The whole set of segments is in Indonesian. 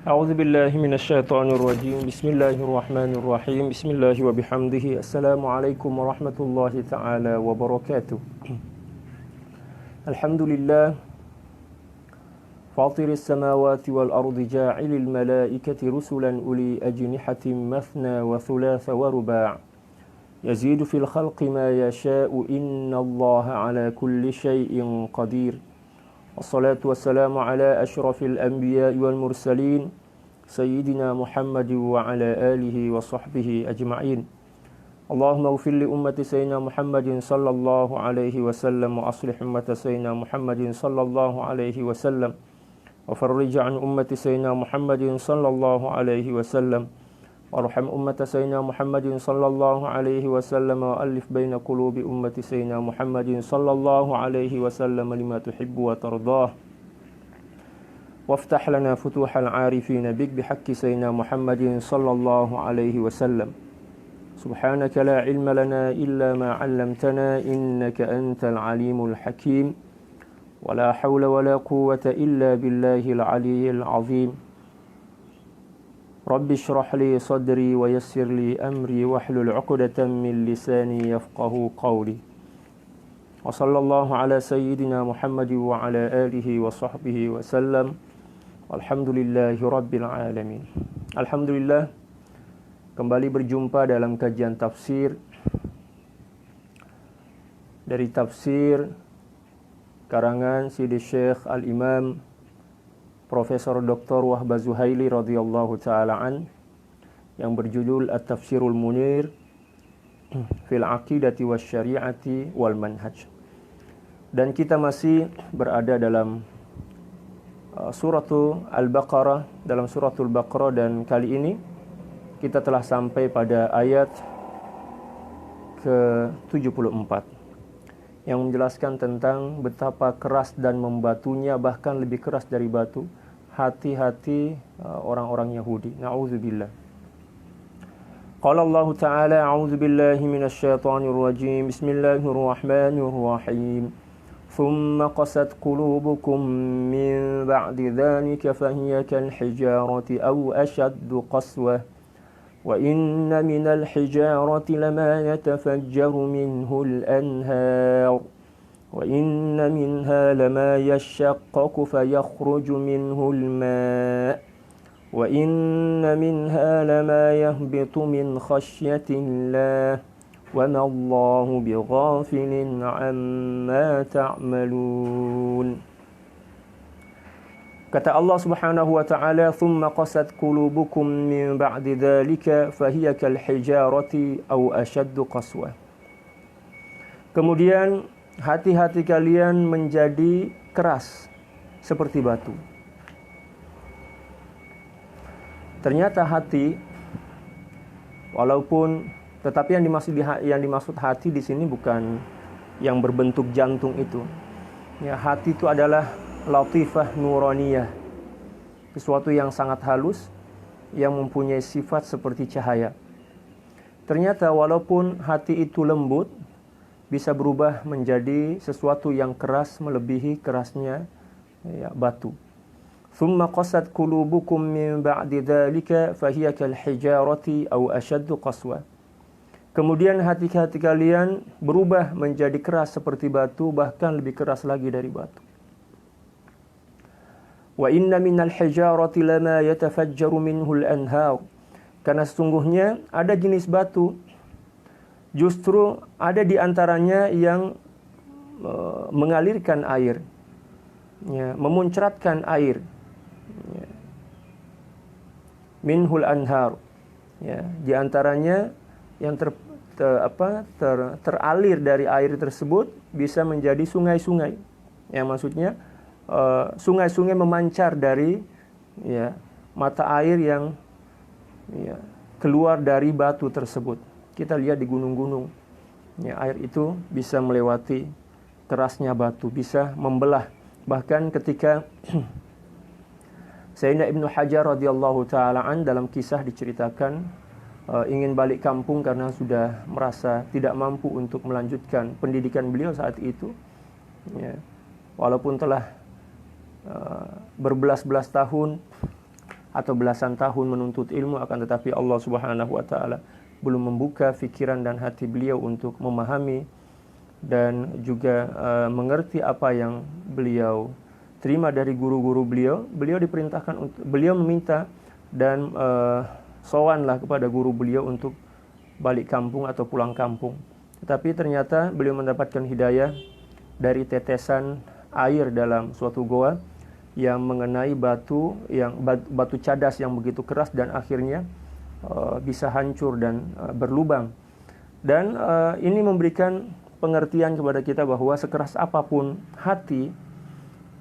أعوذ بالله من الشيطان الرجيم بسم الله الرحمن الرحيم بسم الله وبحمده السلام عليكم ورحمة الله تعالى وبركاته الحمد لله فاطر السماوات والأرض جاعل الملائكة رسلا أولي أجنحة مثنى وثلاث ورباع يزيد في الخلق ما يشاء إن الله على كل شيء قدير والصلاة والسلام على أشرف الأنبياء والمرسلين سيدنا محمد وعلى آله وصحبه أجمعين اللهم اغفر لأمة سيدنا محمد صلى الله عليه وسلم وأصلح أمة سيدنا محمد صلى الله عليه وسلم وفرج عن أمة سيدنا محمد صلى الله عليه وسلم وارحم أمة سيدنا محمد صلى الله عليه وسلم وألف بين قلوب أمة سيدنا محمد صلى الله عليه وسلم لما تحب وترضاه وافتح لنا فتوح العارفين بك بحق سيدنا محمد صلى الله عليه وسلم سبحانك لا علم لنا إلا ما علمتنا إنك أنت العليم الحكيم ولا حول ولا قوة إلا بالله العلي العظيم رب اشرح لي صدري ويسر لي أمري واحلل عقدة من لساني يفقه قولي وصلى الله على سيدنا محمد وعلى آله وصحبه وسلم والحمد لله رب العالمين. Alhamdulillah, kembali berjumpa dalam kajian tafsir dari tafsir karangan Sidi Syekh Al-Imam Profesor Dr. Wahbah Zuhaili radhiyallahu taala an yang berjudul At-Tafsirul Munir fil Aqidati Wasyari'ati wal Manhaj. Dan kita masih berada dalam suratul Al-Baqarah, dalam suratul Baqarah, dan kali ini kita telah sampai pada ayat ke-74 yang menjelaskan tentang betapa keras dan membatunya, bahkan lebih keras dari batu, hati-hati orang-orang Yahudi. Na'udzubillah. Qala Allah Ta'ala, a'udzu billahi minasy syaithanir rajim. Bismillahirrahmanirrahim. Thumma qasat qulubukum min ba'di dzalika fahiya kal hijarati aw ashaddu qaswah. Wa inna minal hijarati lama yatafajjaru minhul anhar. وإن منها لما يشقق فيخرج منه الماء وإن منها لما يهبط من خشية الله وما الله بغافل عما تعملون. Kata Allah Subhanahu wa taala, "Tsumma qasat qulubukum min ba'di dzalika fahiya kal hijarati aw ashaddu qaswah." Kemudian hati-hati kalian menjadi keras seperti batu. Ternyata hati, tetapi yang dimaksud hati di sini bukan yang berbentuk jantung itu. Ya, hati itu adalah latifah nuraniyah, sesuatu yang sangat halus yang mempunyai sifat seperti cahaya. Ternyata walaupun hati itu lembut, bisa berubah menjadi sesuatu yang keras melebihi kerasnya batu. Thumma qasat qulubukum min ba'di dzalika fahiya kal hijarati aw ashaddu qaswa. Kemudian hati-hati kalian berubah menjadi keras seperti batu, bahkan lebih keras lagi dari batu. Wa inna minal hijarati lama yatafajjaru minhul anhar. Karena sesungguhnya ada jenis batu, justru ada di antaranya yang mengalirkan air, ya, memuncratkan air, ya. Minhul anhar, ya, di antaranya yang teralir dari air tersebut bisa menjadi sungai-sungai. Yang maksudnya sungai-sungai memancar dari, ya, mata air yang, ya, keluar dari batu tersebut. Kita lihat di gunung-gunung, ya, air itu bisa melewati kerasnya batu, bisa membelah. Bahkan ketika Sayyidina Ibnu Hajar radhiyallahu taala an dalam kisah diceritakan ingin balik kampung karena sudah merasa tidak mampu untuk melanjutkan pendidikan beliau saat itu, ya, walaupun telah berbelas-belas tahun atau belasan tahun menuntut ilmu, akan tetapi Allah Subhanahu wa taala belum membuka pikiran dan hati beliau untuk memahami dan juga mengerti apa yang beliau terima dari guru-guru beliau. Beliau diperintahkan untuk, beliau meminta dan sowanlah kepada guru beliau untuk balik kampung atau pulang kampung. Tetapi ternyata beliau mendapatkan hidayah dari tetesan air dalam suatu goa yang mengenai batu cadas yang begitu keras dan akhirnya bisa hancur dan berlubang. Dan ini memberikan pengertian kepada kita bahwa sekeras apapun hati,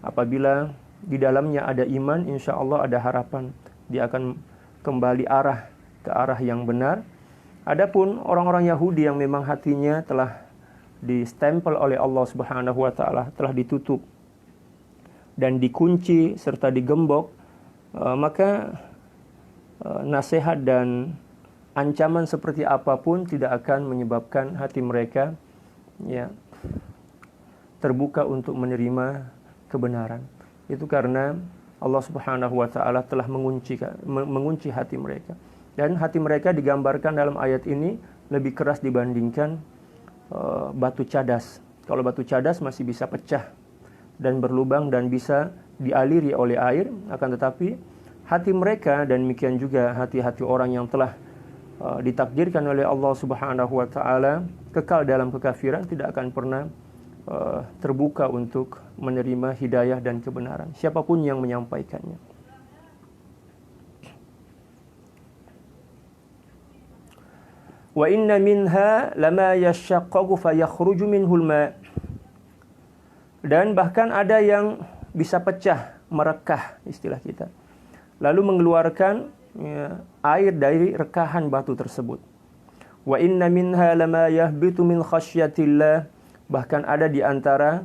apabila di dalamnya ada iman, insya Allah ada harapan dia akan kembali ke arah yang benar. Adapun orang-orang Yahudi yang memang hatinya telah distempel oleh Allah Subhanahu wa taala, telah ditutup dan dikunci serta digembok, maka nasihat dan ancaman seperti apapun tidak akan menyebabkan hati mereka terbuka untuk menerima kebenaran. Itu karena Allah Subhanahu wa taala telah mengunci hati mereka. Dan hati mereka digambarkan dalam ayat ini lebih keras dibandingkan batu cadas. Kalau batu cadas masih bisa pecah dan berlubang dan bisa dialiri oleh air, akan tetapi hati mereka, dan demikian juga hati-hati orang yang telah ditakdirkan oleh Allah Subhanahu wa taala kekal dalam kekafiran, tidak akan pernah terbuka untuk menerima hidayah dan kebenaran, siapapun yang menyampaikannya. Wa inna minha lama yashaqqaqu fayakhruju minhul ma'. Dan bahkan ada yang bisa pecah, merekah istilah kita, lalu mengeluarkan air dari rekahan batu tersebut. Wa inna minha lama yahbitu min khasyatillah. Bahkan ada di antara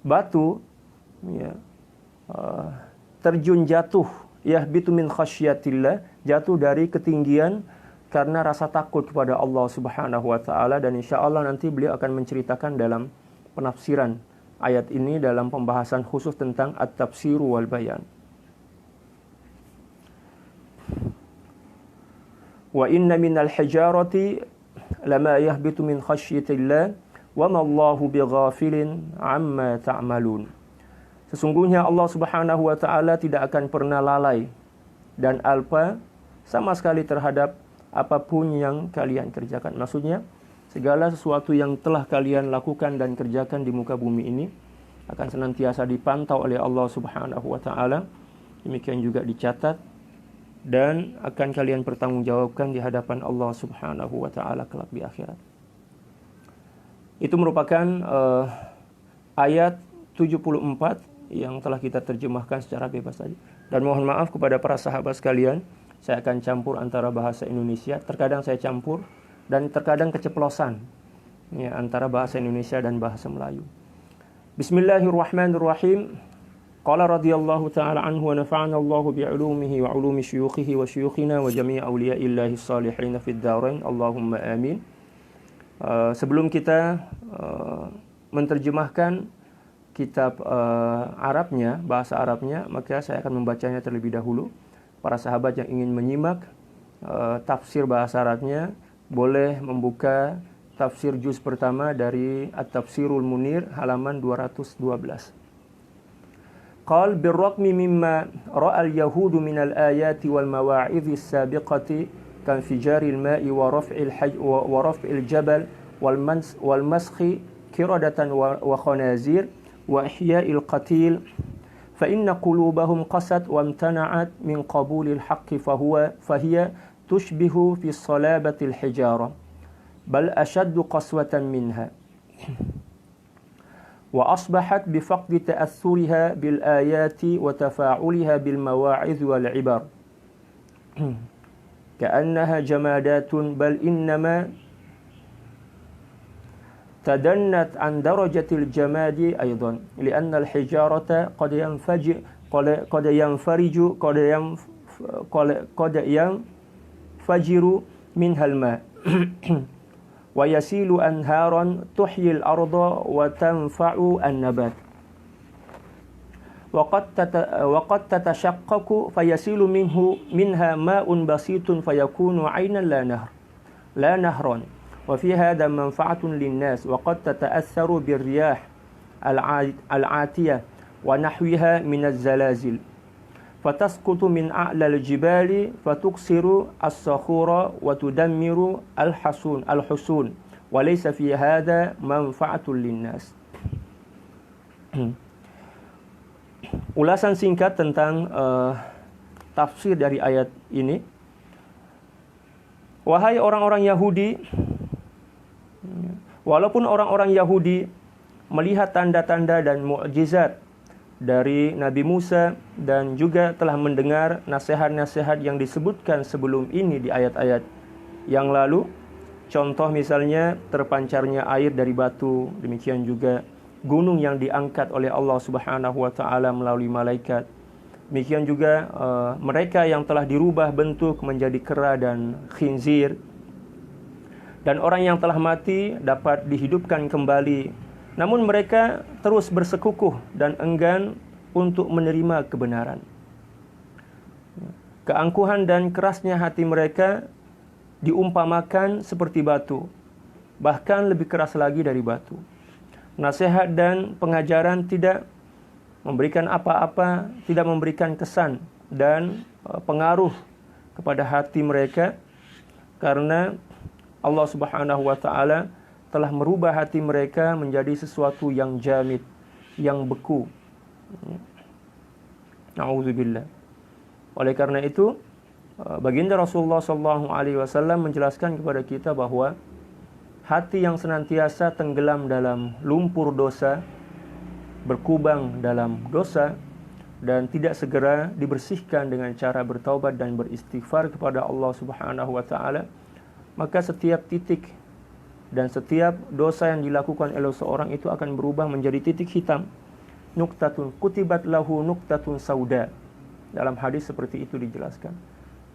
batu terjun jatuh, yahbitu min khasyatillah, jatuh dari ketinggian karena rasa takut kepada Allah Subhanahu wa taala. Dan insyaallah nanti beliau akan menceritakan dalam penafsiran ayat ini dalam pembahasan khusus tentang at-tafsiru wal bayan. Wa inna minal hijarati lama yahbitu min khasyatillah wa ma Allahu bighafilin amma ta'malun. Sesungguhnya Allah Subhanahu wa taala tidak akan pernah lalai dan alpa sama sekali terhadap apapun yang kalian kerjakan. Maksudnya, segala sesuatu yang telah kalian lakukan dan kerjakan di muka bumi ini akan senantiasa dipantau oleh Allah Subhanahu wa taala. Demikian juga dicatat dan akan kalian pertanggungjawabkan di hadapan Allah Subhanahu wa taala kelak di akhirat. Itu merupakan ayat 74 yang telah kita terjemahkan secara bebas tadi. Dan mohon maaf kepada para sahabat sekalian, saya akan campur antara bahasa Indonesia, terkadang saya campur dan terkadang keceplosan antara bahasa Indonesia dan bahasa Melayu. Bismillahirrahmanirrahim. Qala radhiyallahu ta'ala anhu wa nafa'ana Allahu bi'ulumihi wa 'ulumi syuyukhihi wa syuyukhina wa jami' awliya'illahi shalihin fid dharain. Allahumma amin. Sebelum kita menerjemahkan kitab Arabnya, bahasa Arabnya, maka saya akan membacanya terlebih dahulu. Para sahabat yang ingin menyimak tafsir bahasa Arabnya boleh membuka tafsir juz pertama dari At-Tafsirul Munir halaman 212. Qal birraqmi mimma ra'al yahudu minal ayati wal mawa'idhi as-sabiqati kan fijaril ma'i wa raf'il jabal wal maskhi kiradatan wa khanazir wa ihya'il qatil فإن قلوبهم قست وامتنعت من قبول الحق فهي تشبه في الصلابة الحجارة بل أشد قسوة منها وأصبحت بفقد تأثرها بالآيات وتفاعلها بالمواعظ والعبر كأنها جمادات بل إنما تدنت عن درجة الجماد أيضا لأن الحجارة قد ينفجر منها الماء ويسيل أنهارا تحيي الأرض وتنفع النبات وقد تتشقق فيسيل منها ماء بسيط فيكون عينا لا نهرا وفي هذا منفعة للناس وقد تتأثر بالرياح العاتية ونحوها من الزلازل فتسقط من أعلى الجبال فتكسر الصخور وتدمر الحصون وليس في هذا منفعة للناس. Ulasan singkat tentang tafsir dari ayat ini. Wahai orang-orang Yahudi, walaupun orang-orang Yahudi melihat tanda-tanda dan mukjizat dari Nabi Musa dan juga telah mendengar nasihat-nasihat yang disebutkan sebelum ini di ayat-ayat yang lalu, contoh misalnya terpancarnya air dari batu, demikian juga gunung yang diangkat oleh Allah Subhanahu wa taala melalui malaikat. Demikian juga mereka yang telah dirubah bentuk menjadi kera dan khinzir, dan orang yang telah mati dapat dihidupkan kembali. Namun mereka terus bersekukuh dan enggan untuk menerima kebenaran. Keangkuhan dan kerasnya hati mereka diumpamakan seperti batu, bahkan lebih keras lagi dari batu. Nasihat dan pengajaran tidak memberikan apa-apa, tidak memberikan kesan dan pengaruh kepada hati mereka, karena Allah Subhanahu wa taala telah merubah hati mereka menjadi sesuatu yang jamid, yang beku. Na'udzubillah. Oleh karena itu, baginda Rasulullah SAW menjelaskan kepada kita bahwa hati yang senantiasa tenggelam dalam lumpur dosa, berkubang dalam dosa, dan tidak segera dibersihkan dengan cara bertaubat dan beristighfar kepada Allah Subhanahu wa taala, maka setiap titik dan setiap dosa yang dilakukan oleh seorang itu akan berubah menjadi titik hitam. Nuqtatun kutibat lahu nuqtatun sauda. Dalam hadis seperti itu dijelaskan.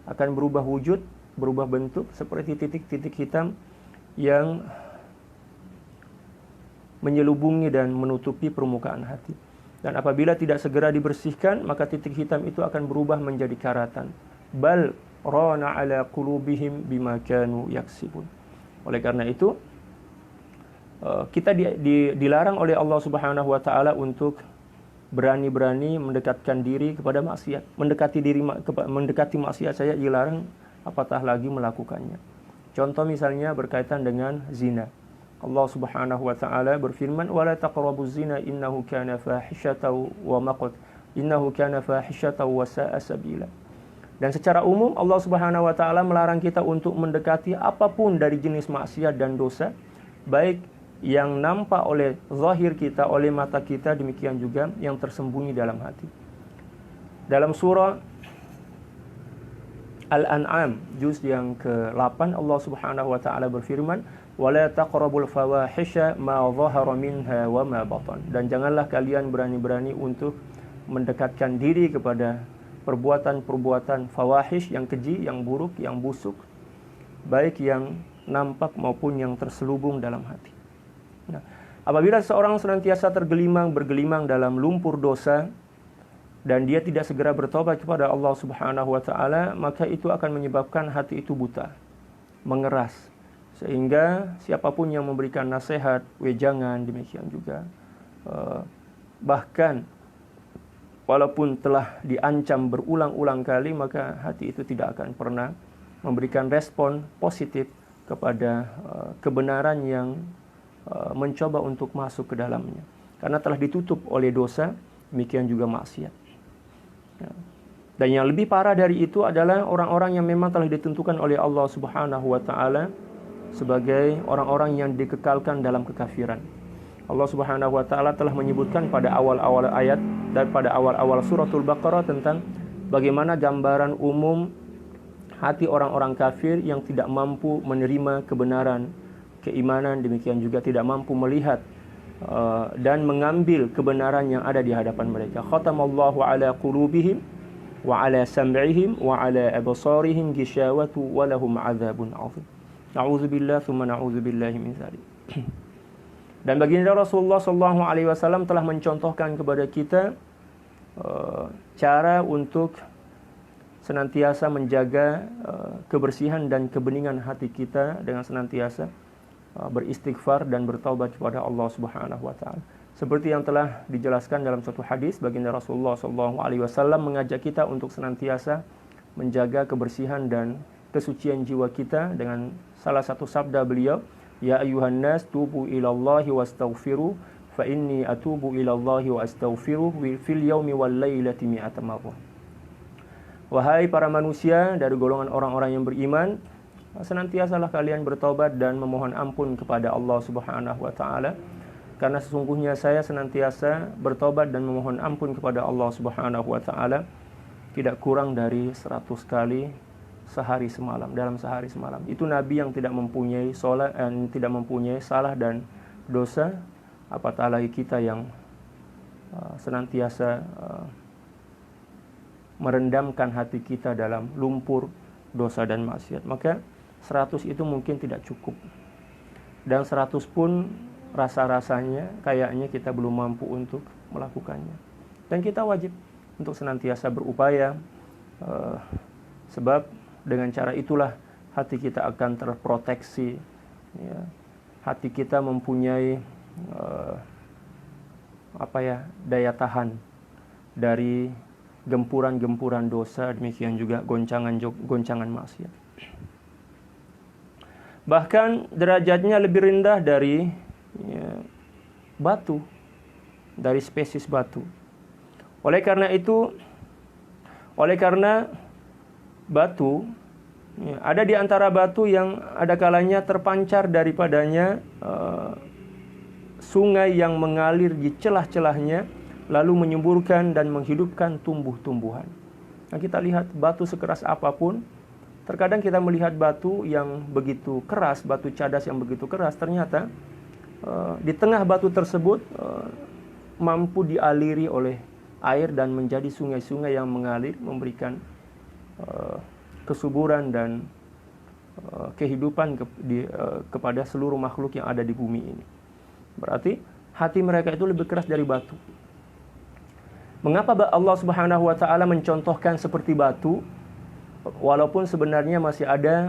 Akan berubah wujud, berubah bentuk seperti titik-titik hitam yang menyelubungi dan menutupi permukaan hati. Dan apabila tidak segera dibersihkan, maka titik hitam itu akan berubah menjadi karatan. Bal rana ala qulubihim bima kanu yaksibun. Oleh karena itu, kita dilarang oleh Allah Subhanahu wa taala untuk berani-berani mendekatkan diri kepada maksiat. Mendekati maksiat saya dilarang, apatah lagi melakukannya. Contoh misalnya berkaitan dengan zina. Allah Subhanahu wa taala berfirman, "Wala taqrabuz zina innahu kana fahishatan wa maqt. Innahu kana fahishatan wa sa'a sabila." Dan secara umum Allah Subhanahu wa taala melarang kita untuk mendekati apapun dari jenis maksiat dan dosa, baik yang nampak oleh zahir kita, oleh mata kita, demikian juga yang tersembunyi dalam hati. Dalam surah Al-An'am juz yang ke-8 Allah Subhanahu wa taala berfirman, "Wala taqrabul fawahisha ma dhahara minha wa ma batan." Dan janganlah kalian berani-berani untuk mendekatkan diri kepada perbuatan-perbuatan fawahish, yang keji, yang buruk, yang busuk, baik yang nampak maupun yang terselubung dalam hati. Nah, apabila seorang senantiasa bergelimang dalam lumpur dosa dan dia tidak segera bertobat kepada Allah Subhanahu wa taala, maka itu akan menyebabkan hati itu buta, mengeras, sehingga siapapun yang memberikan nasihat, wejangan, demikian juga bahkan walaupun telah diancam berulang-ulang kali, maka hati itu tidak akan pernah memberikan respon positif kepada kebenaran yang mencoba untuk masuk ke dalamnya. Karena telah ditutup oleh dosa, demikian juga maksiat. Dan yang lebih parah dari itu adalah orang-orang yang memang telah ditentukan oleh Allah Subhanahu wa taala sebagai orang-orang yang dikekalkan dalam kekafiran. Allah Subhanahu wa taala telah menyebutkan pada awal-awal ayat dan pada awal-awal suratul Baqarah tentang bagaimana gambaran umum hati orang-orang kafir yang tidak mampu menerima kebenaran, keimanan, demikian juga tidak mampu melihat dan mengambil kebenaran yang ada di hadapan mereka. Khatamallahu ala qulubihim wa ala sam'ihim wa ala absarihim ghishawatu wa lahum 'adzabun 'adzim. Na'udzubillah tsumma na'udzubillahi min dzalik. Dan baginda Rasulullah SAW telah mencontohkan kepada kita cara untuk senantiasa menjaga kebersihan dan kebeningan hati kita dengan senantiasa beristighfar dan bertaubat kepada Allah Subhanahu wa taala. Seperti yang telah dijelaskan dalam suatu hadis, baginda Rasulullah SAW mengajak kita untuk senantiasa menjaga kebersihan dan kesucian jiwa kita dengan salah satu sabda beliau, ya ayuhan nas tubu ilallahi wastaghfiru fa inni atubu ilallahi wa astaghfiru fil yaumi wal lailati mi'ata marrah. Wahai para manusia dari golongan orang-orang yang beriman, senantiasalah kalian bertaubat dan memohon ampun kepada Allah Subhanahu wa taala, karena sesungguhnya saya senantiasa bertaubat dan memohon ampun kepada Allah Subhanahu wa taala tidak kurang dari 100 kali sehari semalam, dalam sehari semalam. Itu nabi yang tidak mempunyai tidak mempunyai salah dan dosa, apatah lagi kita yang senantiasa merendamkan hati kita dalam lumpur dosa dan maksiat. Maka 100 itu mungkin tidak cukup. Dan 100 pun rasa-rasanya kayaknya kita belum mampu untuk melakukannya. Dan kita wajib untuk senantiasa berupaya, sebab dengan cara itulah hati kita akan terproteksi, ya. Hati kita mempunyai daya tahan dari gempuran-gempuran dosa, demikian juga goncangan maksiat. Bahkan derajatnya lebih rendah dari batu, dari spesies batu. Oleh karena batu, ada di antara batu yang ada kalanya terpancar daripadanya sungai yang mengalir di celah-celahnya, lalu menyemburkan dan menghidupkan tumbuh-tumbuhan. Nah, kita lihat batu sekeras apapun, terkadang kita melihat batu yang begitu keras, batu cadas yang begitu keras, ternyata di tengah batu tersebut mampu dialiri oleh air dan menjadi sungai-sungai yang mengalir, memberikan kesuburan dan kehidupan kepada seluruh makhluk yang ada di bumi ini. Berarti hati mereka itu lebih keras dari batu. Mengapa Allah Subhanahu wa taala mencontohkan seperti batu, walaupun sebenarnya masih ada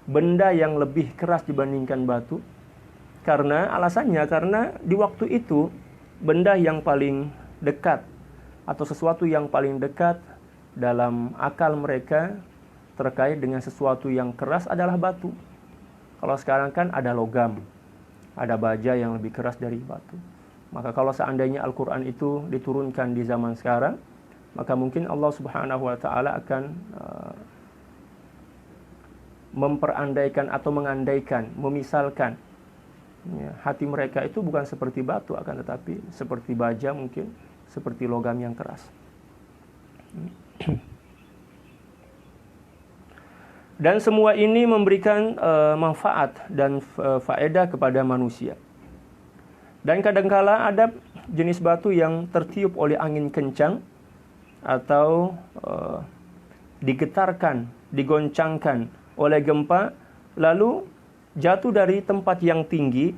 benda yang lebih keras dibandingkan batu? Alasannya karena di waktu itu benda yang paling dekat atau sesuatu yang paling dekat dalam akal mereka terkait dengan sesuatu yang keras adalah batu. Kalau sekarang kan ada logam, ada baja yang lebih keras dari batu. Maka kalau seandainya Al-Quran itu diturunkan di zaman sekarang, maka mungkin Allah Subhanahu wa taala akan memperandaikan atau mengandaikan, memisalkan, ya, hati mereka itu bukan seperti batu, akan tetapi seperti baja, mungkin seperti logam yang keras. Dan semua ini memberikan manfaat dan faedah kepada manusia. Dan kadangkala ada jenis batu yang tertiup oleh angin kencang atau digetarkan, digoncangkan oleh gempa, lalu jatuh dari tempat yang tinggi,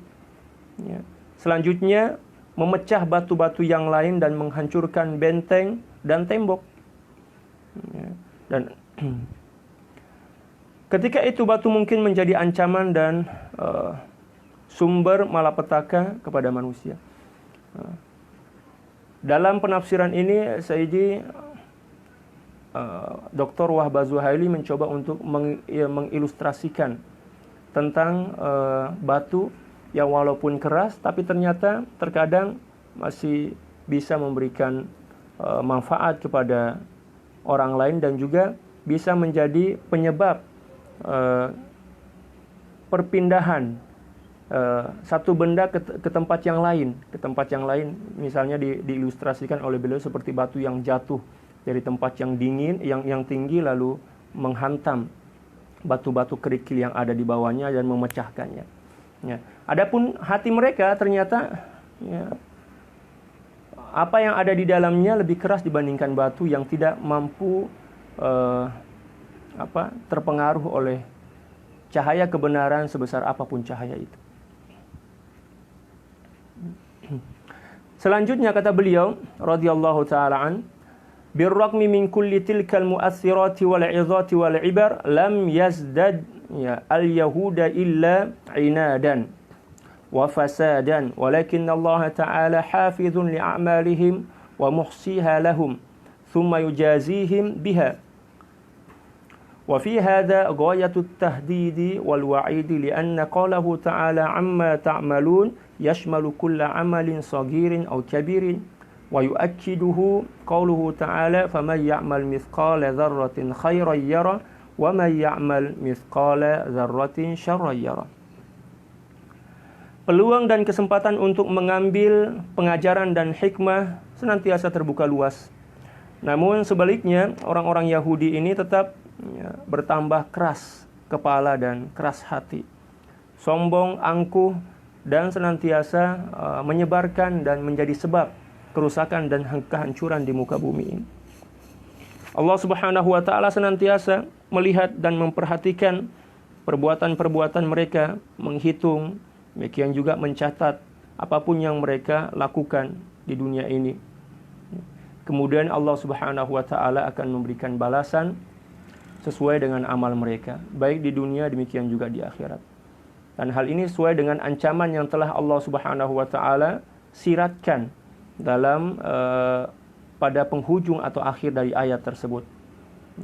ya. Selanjutnya memecah batu-batu yang lain dan menghancurkan benteng dan tembok, ya. Dan ketika itu batu mungkin menjadi ancaman dan sumber malapetaka kepada manusia. Dalam penafsiran ini, Sayyidi Dr. Wahbah Zuhaili mencoba untuk mengilustrasikan tentang batu yang walaupun keras, tapi ternyata terkadang masih bisa memberikan manfaat kepada orang lain dan juga bisa menjadi penyebab perpindahan satu benda ke tempat yang lain, misalnya diilustrasikan oleh beliau seperti batu yang jatuh dari tempat yang dingin, yang tinggi, lalu menghantam batu-batu kerikil yang ada di bawahnya dan memecahkannya. Ya. Adapun hati mereka ternyata, ya, apa yang ada di dalamnya lebih keras dibandingkan batu yang tidak mampu terpengaruh oleh cahaya kebenaran sebesar apapun cahaya itu. Selanjutnya kata beliau radhiyallahu taala an, birraqmi min kulli tilkal mu'athirati wal 'izati wal 'ibar lam yazdad al-yahuda illa 'inadan wa fasadan walakin Allah ta'ala hafizun li'a'malihim wa muhsiha lahum thumma yujazihim biha. وفي هذا غاية التهديد والوعيد لأن قوله تعالى عما تعملون يشمل كل عمل صغير أو كبير ويؤكده قوله تعالى فمن يعمل مثقال ذرة خيرا يره ومن يعمل مثقال ذرة شرا يره. Peluang dan kesempatan untuk mengambil pengajaran dan hikmah senantiasa terbuka luas. Namun sebaliknya orang-orang Yahudi ini tetap bertambah keras kepala dan keras hati, sombong, angkuh, dan senantiasa menyebarkan dan menjadi sebab kerusakan dan kehancuran di muka bumi ini. Allah Subhanahu wa taala senantiasa melihat dan memperhatikan perbuatan-perbuatan mereka, menghitung, demikian juga mencatat apapun yang mereka lakukan di dunia ini. Kemudian Allah Subhanahu wa taala akan memberikan balasan sesuai dengan amal mereka, baik di dunia demikian juga di akhirat. Dan hal ini sesuai dengan ancaman yang telah Allah Subhanahu wa taala siratkan dalam pada penghujung atau akhir dari ayat tersebut.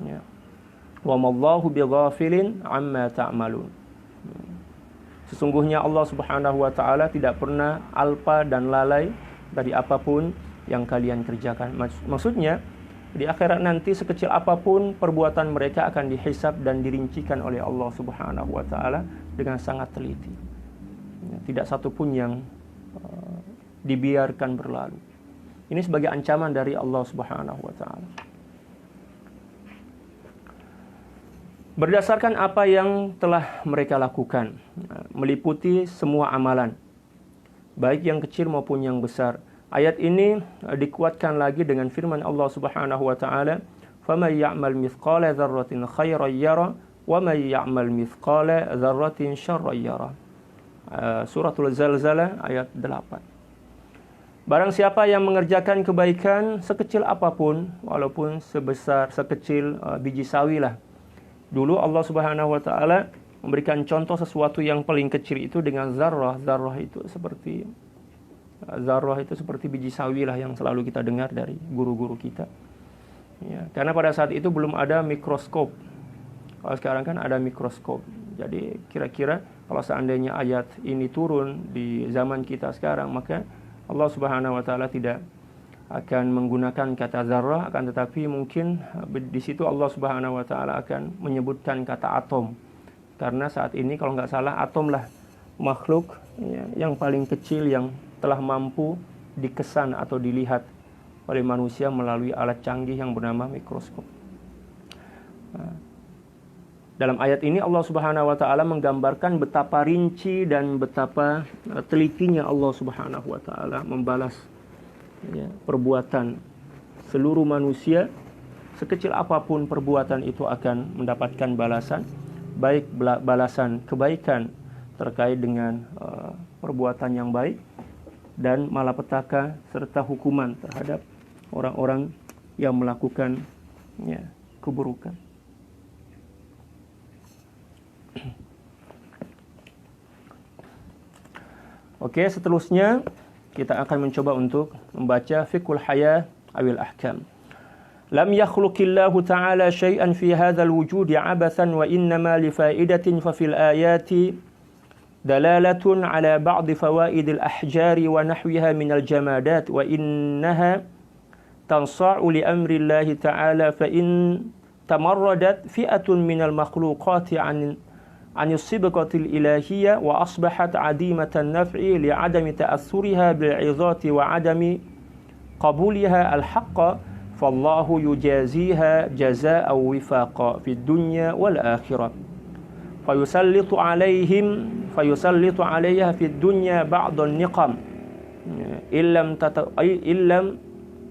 Ya. Wa mallahu bighafilin amma ta'malun. Sesungguhnya Allah Subhanahu wa taala tidak pernah alpa dan lalai dari apapun yang kalian kerjakan. Maksudnya di akhirat nanti sekecil apapun perbuatan mereka akan dihisab dan dirincikan oleh Allah Subhanahu wa taala dengan sangat teliti. Tidak satu pun yang dibiarkan berlalu. Ini sebagai ancaman dari Allah Subhanahu wa taala. Berdasarkan apa yang telah mereka lakukan, meliputi semua amalan, baik yang kecil maupun yang besar. Ayat ini dikuatkan lagi dengan firman Allah Subhanahu wa taala, "Faman ya'mal mithqala dzarratin khairan yara wa man ya'mal mithqala dzarratin syarran yara." Suratul Zalzalah ayat 8. Barang siapa yang mengerjakan kebaikan sekecil apapun, walaupun sekecil biji sawi lah. Dulu Allah Subhanahu wa taala memberikan contoh sesuatu yang paling kecil itu dengan zarrah. Zarrah itu seperti biji sawi lah yang selalu kita dengar dari guru-guru kita. Ya, karena pada saat itu belum ada mikroskop. Kalau sekarang kan ada mikroskop. Jadi kira-kira kalau seandainya ayat ini turun di zaman kita sekarang, maka Allah Subhanahu wa taala tidak akan menggunakan kata zarrah, akan tetapi mungkin di situ Allah Subhanahu wa taala akan menyebutkan kata atom. Karena saat ini kalau nggak salah atom lah makhluk yang paling kecil yang telah mampu dikesan atau dilihat oleh manusia melalui alat canggih yang bernama mikroskop. Dalam ayat ini Allah Subhanahu wa taala menggambarkan betapa rinci dan betapa telitinya Allah Subhanahu wa taala membalas perbuatan seluruh manusia. Sekecil apapun perbuatan itu akan mendapatkan balasan, baik balasan kebaikan terkait dengan perbuatan yang baik dan malapetaka serta hukuman terhadap orang-orang yang melakukan keburukan. Oke, seterusnya kita akan mencoba untuk membaca fiqhul haya awil ahkam. Lam yakhluqillahu ta'ala syai'an fi hadzal wujudi 'abathan wa innama li fa'idatin fa fil ayati dalalatun 'ala ba'd fawaidil ahjari wa nahwiha minal jamadat wa innaha tansa'u li amri Allah ta'ala fa in tamarradat fi'atun minal makhluqati 'an as-sibqatil ilahiyyah wa asbahat 'adimatan naf'i li 'adami ta'assuriha bil 'izati wa 'adami qabuliha al-haqqa fallahu yujaziha jazaa'an wifaqa fid dunya wal akhirah fayusallitu 'alayha fid dunya ba'd an-niqam illam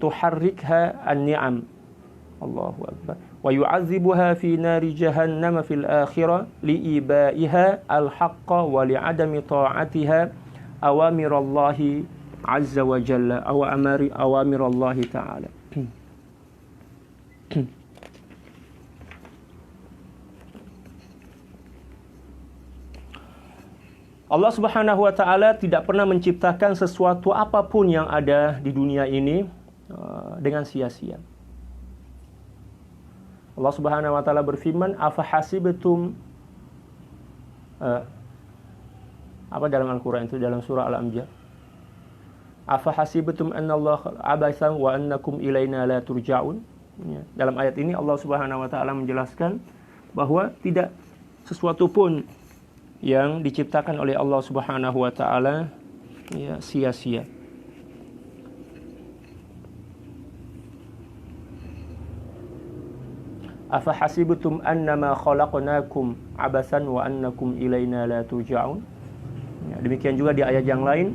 tuharrikha an-ni'am. Allahu akbar. Wa yu'adzibuha fi nari jahannam fil akhirah li'ibaiha al-haqqa wa li'adami ta'atiha awamirallahi azza wa jalla awamir Allah ta'ala. Allah Subhanahu wa taala tidak pernah menciptakan sesuatu apapun yang ada di dunia ini dengan sia-sia. Allah Subhanahu wa taala berfirman, "Afa hasibtum" apa dalam Al-Qur'an itu, dalam surah Al-Anbiya? "Afa hasibtum annallaha abathan wa annakum ilaina la turja'un." Ya, dalam ayat ini Allah Subhanahu wa taala menjelaskan bahwa tidak sesuatu pun yang diciptakan oleh Allah Subhanahu wa taala ya sia-sia. Afa hasibtum annama khalaqnakum abathan wa annakum ilaina la turja'un. Ya, demikian juga di ayat yang lain,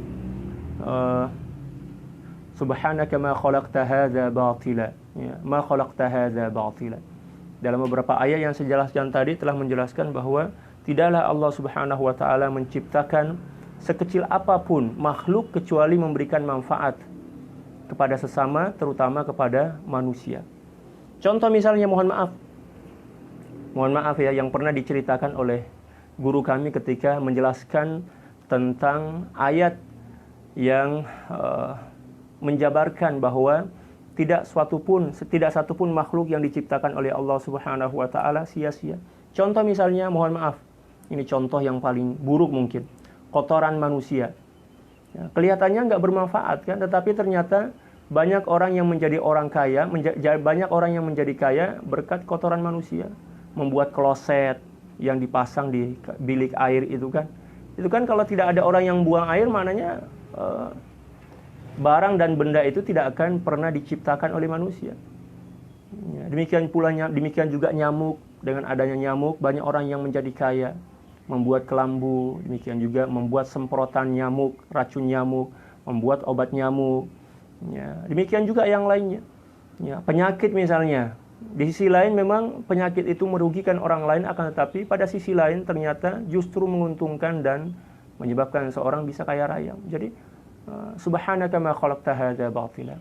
subhanaka ma khalaqta hadza batila. Ya, ma khalaqta hadza batila. Dalam beberapa ayat yang saya jelaskan tadi telah menjelaskan bahwa tidaklah Allah Subhanahu wa taala menciptakan sekecil apapun makhluk kecuali memberikan manfaat kepada sesama, terutama kepada manusia. Contoh misalnya, mohon maaf ya, yang pernah diceritakan oleh guru kami ketika menjelaskan tentang ayat yang menjabarkan bahwa tidak satu pun makhluk yang diciptakan oleh Allah Subhanahu wa taala sia-sia. Contoh misalnya, mohon maaf, ini contoh yang paling buruk mungkin, kotoran manusia. Ya, kelihatannya nggak bermanfaat kan, tetapi ternyata banyak orang yang menjadi orang kaya, banyak orang yang menjadi kaya berkat kotoran manusia. Membuat kloset yang dipasang di bilik air itu kan kalau tidak ada orang yang buang air, maknanya barang dan benda itu tidak akan pernah diciptakan oleh manusia. Ya, demikian juga nyamuk. Dengan adanya nyamuk, banyak orang yang menjadi kaya, membuat kelambu, demikian juga membuat semprotan nyamuk, racun nyamuk, membuat obat nyamuk. Ya, demikian juga yang lainnya. Ya, penyakit misalnya, di sisi lain memang penyakit itu merugikan orang lain, akan tetapi pada sisi lain ternyata justru menguntungkan dan menyebabkan seorang bisa kaya raya. Jadi, subhanaka ma khalaqta hadza batila.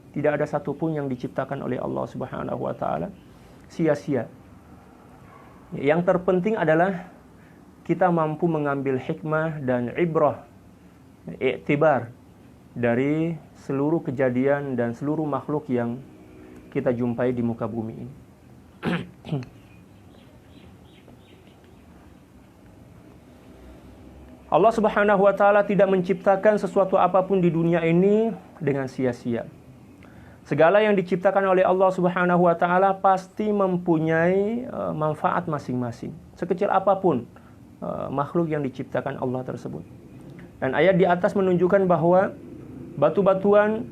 Tidak ada satupun yang diciptakan oleh Allah Subhanahu wa taala sia-sia. Yang terpenting adalah kita mampu mengambil hikmah dan ibrah, iktibar dari seluruh kejadian dan seluruh makhluk yang kita jumpai di muka bumi ini. Allah Subhanahu wa taala tidak menciptakan sesuatu apapun di dunia ini dengan sia-sia. Segala yang diciptakan oleh Allah Subhanahu wa taala pasti mempunyai manfaat masing-masing, sekecil apapun makhluk yang diciptakan Allah tersebut. Dan ayat di atas menunjukkan bahwa batu-batuan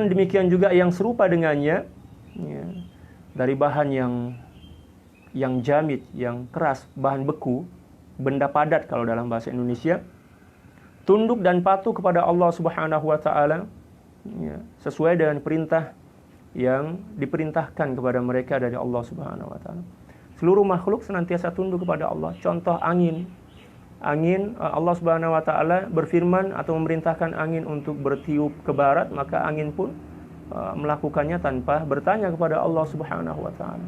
demikian juga yang serupa dengannya, ya, dari bahan yang jamid, yang keras, bahan beku, benda padat kalau dalam bahasa Indonesia, tunduk dan patuh kepada Allah Subhanahu wa taala, ya, sesuai dengan perintah yang diperintahkan kepada mereka dari Allah Subhanahu wa taala. Seluruh makhluk senantiasa tunduk kepada Allah. Contoh angin, Allah Subhanahu wa taala berfirman atau memerintahkan angin untuk bertiup ke barat, maka angin pun melakukannya tanpa bertanya kepada Allah Subhanahu wa taala.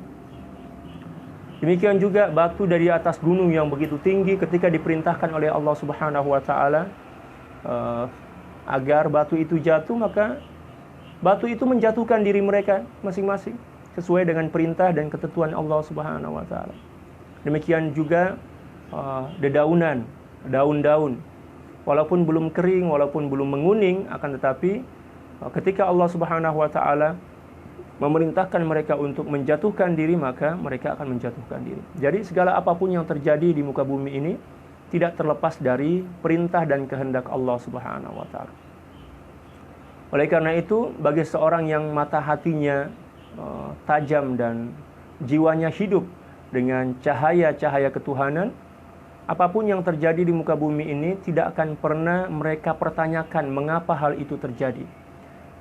Demikian juga batu dari atas gunung yang begitu tinggi, ketika diperintahkan oleh Allah Subhanahu wa taala agar batu itu jatuh, maka batu itu menjatuhkan diri mereka masing-masing sesuai dengan perintah dan ketentuan Allah Subhanahu wa taala. Demikian juga dedaunan, daun-daun, walaupun belum kering, walaupun belum menguning, akan tetapi ketika Allah Subhanahu wa taala memerintahkan mereka untuk menjatuhkan diri, maka mereka akan menjatuhkan diri. Jadi segala apapun yang terjadi di muka bumi ini tidak terlepas dari perintah dan kehendak Allah Subhanahu wa taala. Oleh karena itu, bagi seorang yang mata hatinya tajam dan jiwanya hidup dengan cahaya-cahaya ketuhanan, apapun yang terjadi di muka bumi ini tidak akan pernah mereka pertanyakan mengapa hal itu terjadi.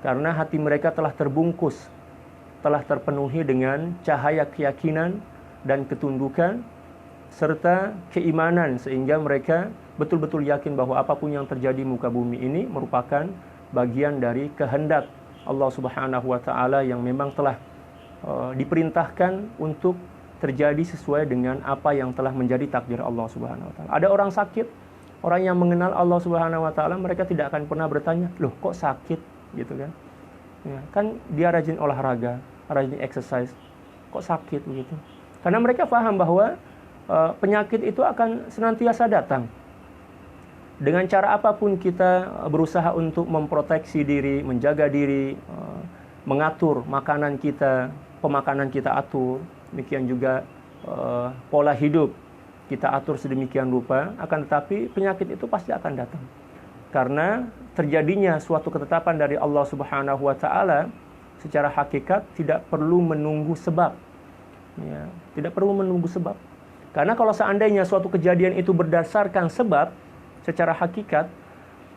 Karena hati mereka telah terbungkus, telah terpenuhi dengan cahaya keyakinan dan ketundukan serta keimanan, sehingga mereka betul-betul yakin bahwa apapun yang terjadi muka bumi ini merupakan bagian dari kehendak Allah Subhanahu wa taala yang memang telah diperintahkan untuk terjadi sesuai dengan apa yang telah menjadi takdir Allah Subhanahu wa taala. Ada orang sakit, orang yang mengenal Allah Subhanahu wa taala, mereka tidak akan pernah bertanya, "Loh, kok sakit?" gitu kan. Ya, kan dia rajin olahraga, rajin exercise, kok sakit begitu. Karena mereka paham bahwa penyakit itu akan senantiasa datang. Dengan cara apapun kita berusaha untuk memproteksi diri, menjaga diri, mengatur makanan kita, pemakanan kita atur, demikian juga pola hidup kita atur sedemikian rupa, akan tetapi penyakit itu pasti akan datang. Karena terjadinya suatu ketetapan dari Allah Subhanahu wa taala secara hakikat tidak perlu menunggu sebab. Ya, tidak perlu menunggu sebab. Karena kalau seandainya suatu kejadian itu berdasarkan sebab secara hakikat,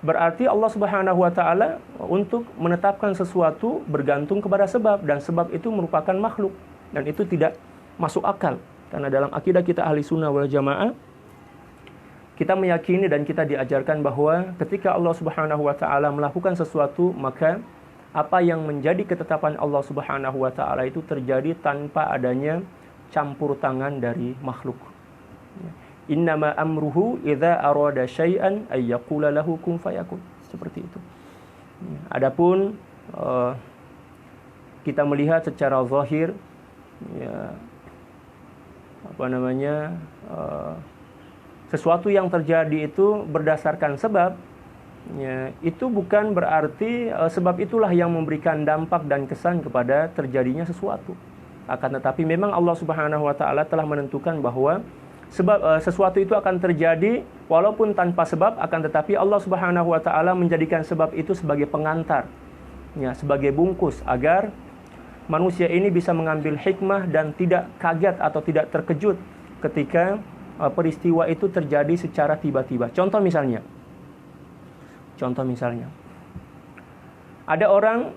berarti Allah Subhanahu wa taala untuk menetapkan sesuatu bergantung kepada sebab, dan sebab itu merupakan makhluk, dan itu tidak masuk akal. Karena dalam akidah kita ahli sunnah wal jamaah, kita meyakini dan kita diajarkan bahwa ketika Allah Subhanahu wa taala melakukan sesuatu, maka apa yang menjadi ketetapan Allah Subhanahu wa taala itu terjadi tanpa adanya campur tangan dari makhluk. Innama amruhu idza arada syai'an ay yaqula lahu kun fayakun. Seperti itu. Adapun kita melihat secara zahir, ya, sesuatu yang terjadi itu berdasarkan sebab, ya, itu bukan berarti sebab itulah yang memberikan dampak dan kesan kepada terjadinya sesuatu. Akan tetapi memang Allah Subhanahu wa taala telah menentukan bahwa sebab sesuatu itu akan terjadi walaupun tanpa sebab, akan tetapi Allah Subhanahu wa taala menjadikan sebab itu sebagai pengantar, ya, sebagai bungkus agar manusia ini bisa mengambil hikmah dan tidak kaget atau tidak terkejut ketika peristiwa itu terjadi secara tiba-tiba. Contoh misalnya, ada orang,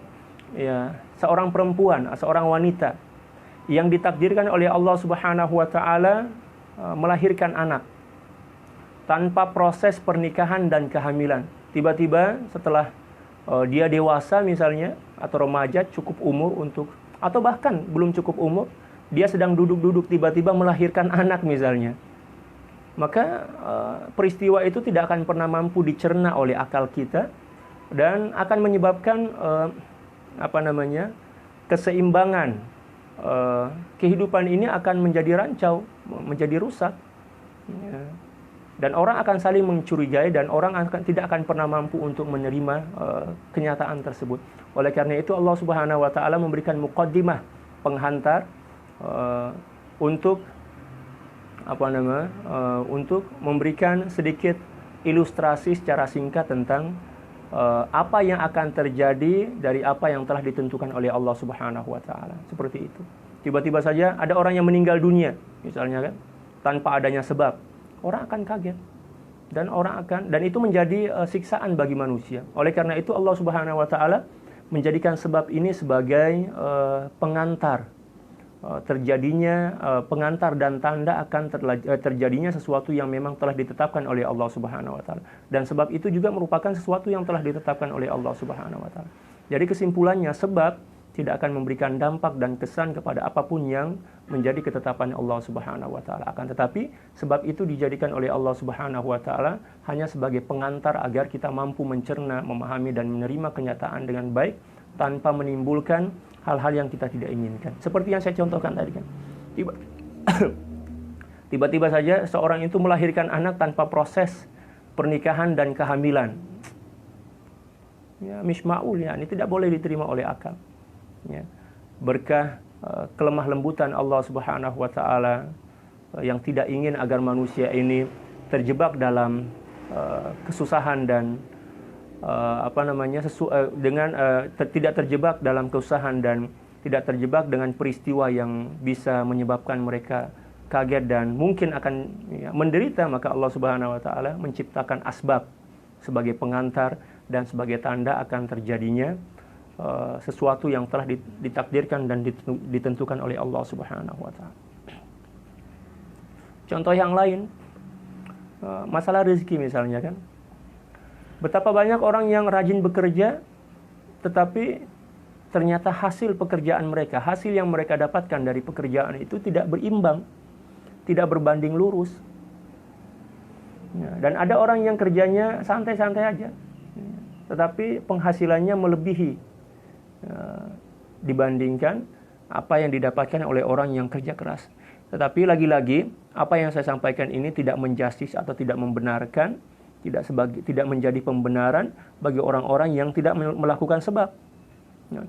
ya, seorang perempuan, seorang wanita yang ditakdirkan oleh Allah Subhanahu wa taala melahirkan anak tanpa proses pernikahan dan kehamilan. Tiba-tiba setelah dia dewasa misalnya, atau remaja, cukup umur untuk, atau bahkan belum cukup umur, dia sedang duduk-duduk tiba-tiba melahirkan anak misalnya. Maka peristiwa itu tidak akan pernah mampu dicerna oleh akal kita dan akan menyebabkan keseimbangan kehidupan ini akan menjadi rancau, menjadi rusak, ya. Dan orang akan saling mencurigai dan orang tidak akan pernah mampu untuk menerima kenyataan tersebut. Oleh karena itu Allah Subhanahu wa taala memberikan muqaddimah, penghantar, untuk untuk memberikan sedikit ilustrasi secara singkat tentang apa yang akan terjadi dari apa yang telah ditentukan oleh Allah Subhanahu wa taala. Seperti itu. Tiba-tiba saja ada orang yang meninggal dunia, misalnya kan, tanpa adanya sebab. Orang akan kaget. Dan itu menjadi siksaan bagi manusia. Oleh karena itu Allah Subhanahu wa taala menjadikan sebab ini sebagai pengantar terjadinya pengantar dan tanda akan terjadinya sesuatu yang memang telah ditetapkan oleh Allah Subhanahu wa taala. Dan sebab itu juga merupakan sesuatu yang telah ditetapkan oleh Allah Subhanahu wa taala. Jadi kesimpulannya, sebab tidak akan memberikan dampak dan kesan kepada apapun yang menjadi ketetapan Allah Subhanahu wa taala. Akan tetapi sebab itu dijadikan oleh Allah Subhanahu wa taala hanya sebagai pengantar agar kita mampu mencerna, memahami dan menerima kenyataan dengan baik tanpa menimbulkan hal-hal yang kita tidak inginkan. Seperti yang saya contohkan tadi kan. Tiba-tiba saja seorang itu melahirkan anak tanpa proses pernikahan dan kehamilan. Ya, mishma'ul, ya, ini tidak boleh diterima oleh akal. Ya. Berkah kelemah lembutan Allah Subhanahu wa taala yang tidak ingin agar manusia ini terjebak dalam kesusahan dan tidak terjebak dalam kesusahan dan tidak terjebak dengan peristiwa yang bisa menyebabkan mereka kaget dan mungkin akan menderita, maka Allah Subhanahu wa taala menciptakan asbab sebagai pengantar dan sebagai tanda akan terjadinya sesuatu yang telah ditakdirkan dan ditentukan oleh Allah Subhanahu wa taala. Contoh yang lain, masalah rezeki misalnya kan. Betapa banyak orang yang rajin bekerja, tetapi ternyata hasil pekerjaan mereka, hasil yang mereka dapatkan dari pekerjaan itu tidak berimbang, tidak berbanding lurus. Dan ada orang yang kerjanya santai-santai aja, tetapi penghasilannya melebihi dibandingkan apa yang didapatkan oleh orang yang kerja keras. Tetapi lagi-lagi, apa yang saya sampaikan ini tidak menjustis atau tidak membenarkan, tidak menjadi pembenaran bagi orang-orang yang tidak melakukan sebab.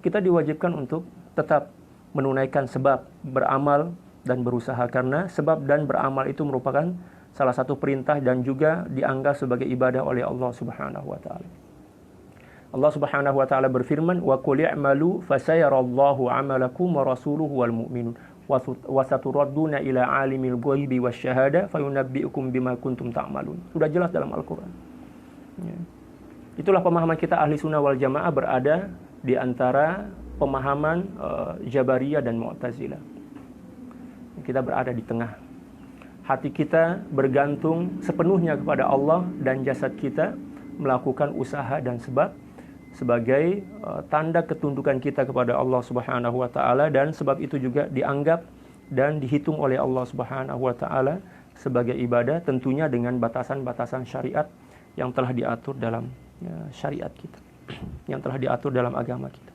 Kita diwajibkan untuk tetap menunaikan sebab, beramal dan berusaha, karena sebab dan beramal itu merupakan salah satu perintah dan juga dianggap sebagai ibadah oleh Allah Subhanahu wa taala. Allah Subhanahu wa taala berfirman, "Wa qul i'malu fasayarallahu 'amalakum wa rasuluhu wal mu'minun wa saturadduna ila 'alimil ghaibi wasyahada fayunabbi'ukum bima kuntum ta'malun." Sudah jelas dalam Al-Qur'an. Itulah pemahaman kita Ahli Sunnah wal Jamaah berada di antara pemahaman Jabariyah dan Mu'tazilah. Kita berada di tengah. Hati kita bergantung sepenuhnya kepada Allah dan jasad kita melakukan usaha dan sebab sebagai tanda ketundukan kita kepada Allah Subhanahu wa taala, dan sebab itu juga dianggap dan dihitung oleh Allah Subhanahu wa taala sebagai ibadah, tentunya dengan batasan-batasan syariat yang telah diatur dalam syariat kita, yang telah diatur dalam agama kita.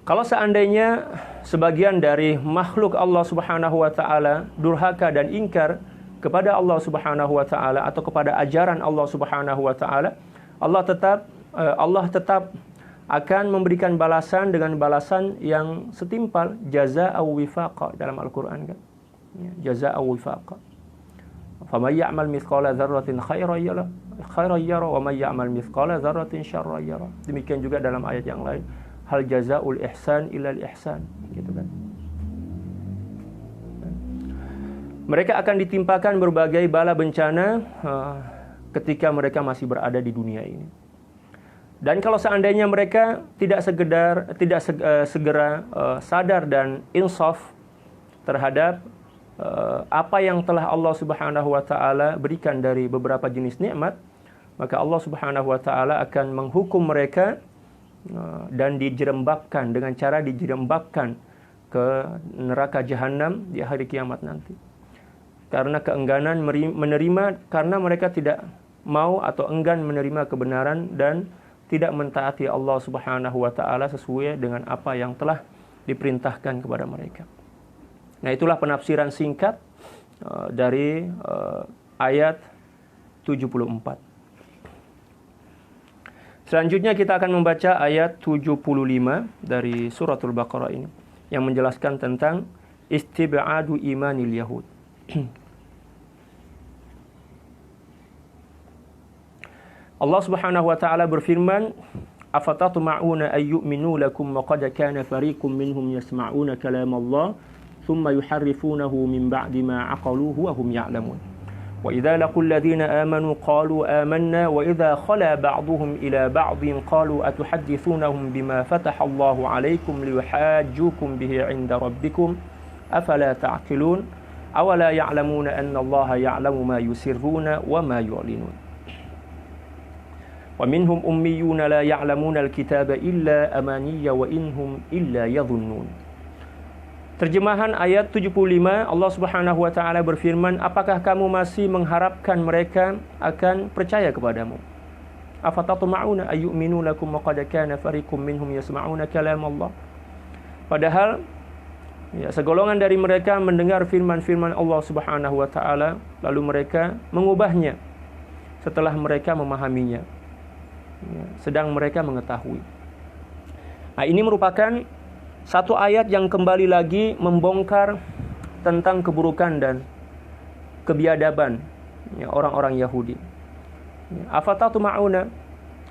Kalau seandainya sebagian dari makhluk Allah Subhanahu wa taala durhaka dan ingkar kepada Allah Subhanahu wa taala atau kepada ajaran Allah Subhanahu wa taala, Allah tetap akan memberikan balasan dengan balasan yang setimpal, jazaa'u wifaqa dalam Al-Qur'an kan. Jazaa'u wifaqa. Faman ya'mal mithqala dzarratin khairan yara wa man ya'mal mithqala dzarratin syarran yara. Demikian juga dalam ayat yang lain, hal jazaa'ul ihsan illal ihsan, gitu kan. Mereka akan ditimpakan berbagai bala bencana ketika mereka masih berada di dunia ini. Dan kalau seandainya mereka tidak segera sadar dan insaf terhadap apa yang telah Allah Subhanahu wa taala berikan dari beberapa jenis nikmat, maka Allah Subhanahu wa taala akan menghukum mereka dan dijerembabkan dengan cara dijerembabkan ke neraka jahanam di hari kiamat nanti. Karena keengganan menerima, karena mereka tidak mau atau enggan menerima kebenaran dan tidak mentaati Allah Subhanahu wa taala sesuai dengan apa yang telah diperintahkan kepada mereka. Nah, itulah penafsiran singkat dari ayat 74. Selanjutnya kita akan membaca ayat 75 dari suratul Baqarah ini yang menjelaskan tentang istib'adu imanil yahud. Allah Subhanahu wa taala berfirman, "Afatatma'una ay yu'minu lakum wa qad kana fariqum minhum yasma'una kalam Allah, thumma yuharrifunahu min ba'di ma 'aqaluhu wa hum ya'lamun. Wa idza laqul ladzina amanu qalu amanna wa idza khala ba'dhum ila ba'dhin qalu atuhaddithunahum bima fataha Allahu 'alaykum liyuhajjukum bihi 'inda rabbikum afala ta'qilun awala ya'lamuna anna Allaha ya'lamu ma yusirruna wa ma yu'linun. Wa minhum ummiyuna la ya'lamuna al-kitaba illa amaniya wa inhum illa yadhunnun." Terjemahan ayat 75, Allah Subhanahu wa taala berfirman, apakah kamu masih mengharapkan mereka akan percaya kepadamu? Afatatma'una ay yu'minu lakum wa qad kana fariqum minhum yasma'una kalam Allah. Padahal segolongan dari mereka mendengar firman-firman Allah Subhanahu wa taala lalu mereka mengubahnya setelah mereka memahaminya. Sedang mereka mengetahui. Nah, ini merupakan satu ayat yang kembali lagi membongkar tentang keburukan dan kebiadaban orang-orang Yahudi. Afatatma'una,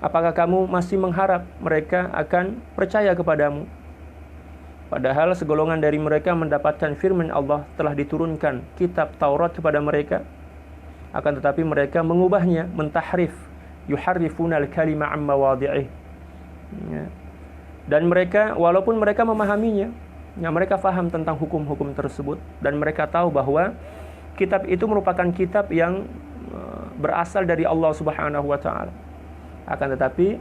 apakah kamu masih mengharap mereka akan percaya kepadamu? Padahal segolongan dari mereka mendapatkan firman Allah, telah diturunkan kitab Taurat kepada mereka, akan tetapi mereka mengubahnya, mentahrif, yuharrifuna al-kalima 'an mawadhi'ih. Ya. Dan mereka, walaupun mereka memahaminya, ya, mereka faham tentang hukum-hukum tersebut, dan mereka tahu bahwa kitab itu merupakan kitab yang berasal dari Allah Subhanahu wa taala. Akan tetapi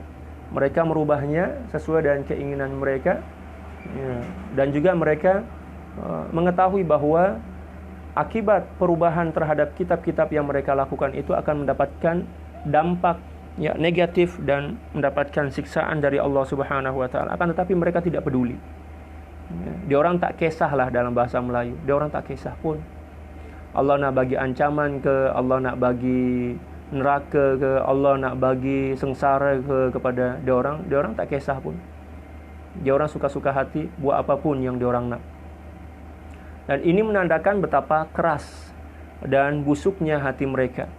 mereka merubahnya sesuai dengan keinginan mereka, ya. Dan juga mereka mengetahui bahwa akibat perubahan terhadap kitab-kitab yang mereka lakukan itu akan mendapatkan dampak, ya, negatif dan mendapatkan siksaan dari Allah Subhanahu wa taala. Akan tetapi mereka tidak peduli. Ya, dia orang tak kisah lah dalam bahasa Melayu. Dia orang tak kisah pun. Allah nak bagi ancaman ke, Allah nak bagi neraka ke, Allah nak bagi sengsara ke kepada dia orang tak kisah pun. Dia orang suka-suka hati buat apapun yang dia orang nak. Dan ini menandakan betapa keras dan busuknya hati mereka.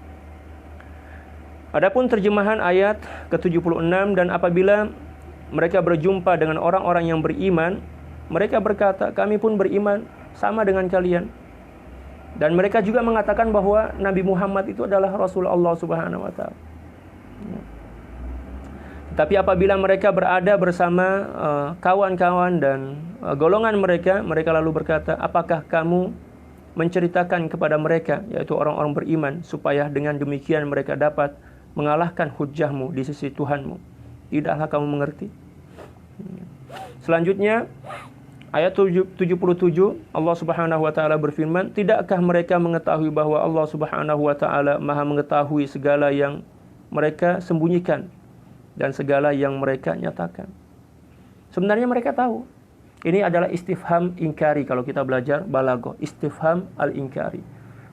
Adapun terjemahan ayat ke-76, dan apabila mereka berjumpa dengan orang-orang yang beriman, mereka berkata, kami pun beriman sama dengan kalian. Dan mereka juga mengatakan bahwa Nabi Muhammad itu adalah Rasul Allah Subhanahu wa taala. Tapi apabila mereka berada bersama kawan-kawan dan golongan mereka, mereka lalu berkata, apakah kamu menceritakan kepada mereka, yaitu orang-orang beriman, supaya dengan demikian mereka dapat mengalahkan hujjahmu di sisi Tuhanmu? Tidaklah kamu mengerti? Selanjutnya, ayat 77, Allah Subhanahu wa taala berfirman, tidakkah mereka mengetahui bahwa Allah Subhanahu wa taala Maha mengetahui segala yang mereka sembunyikan dan segala yang mereka nyatakan? Sebenarnya mereka tahu. Ini adalah istifham inkari kalau kita belajar balaghah, istifham al-inkari.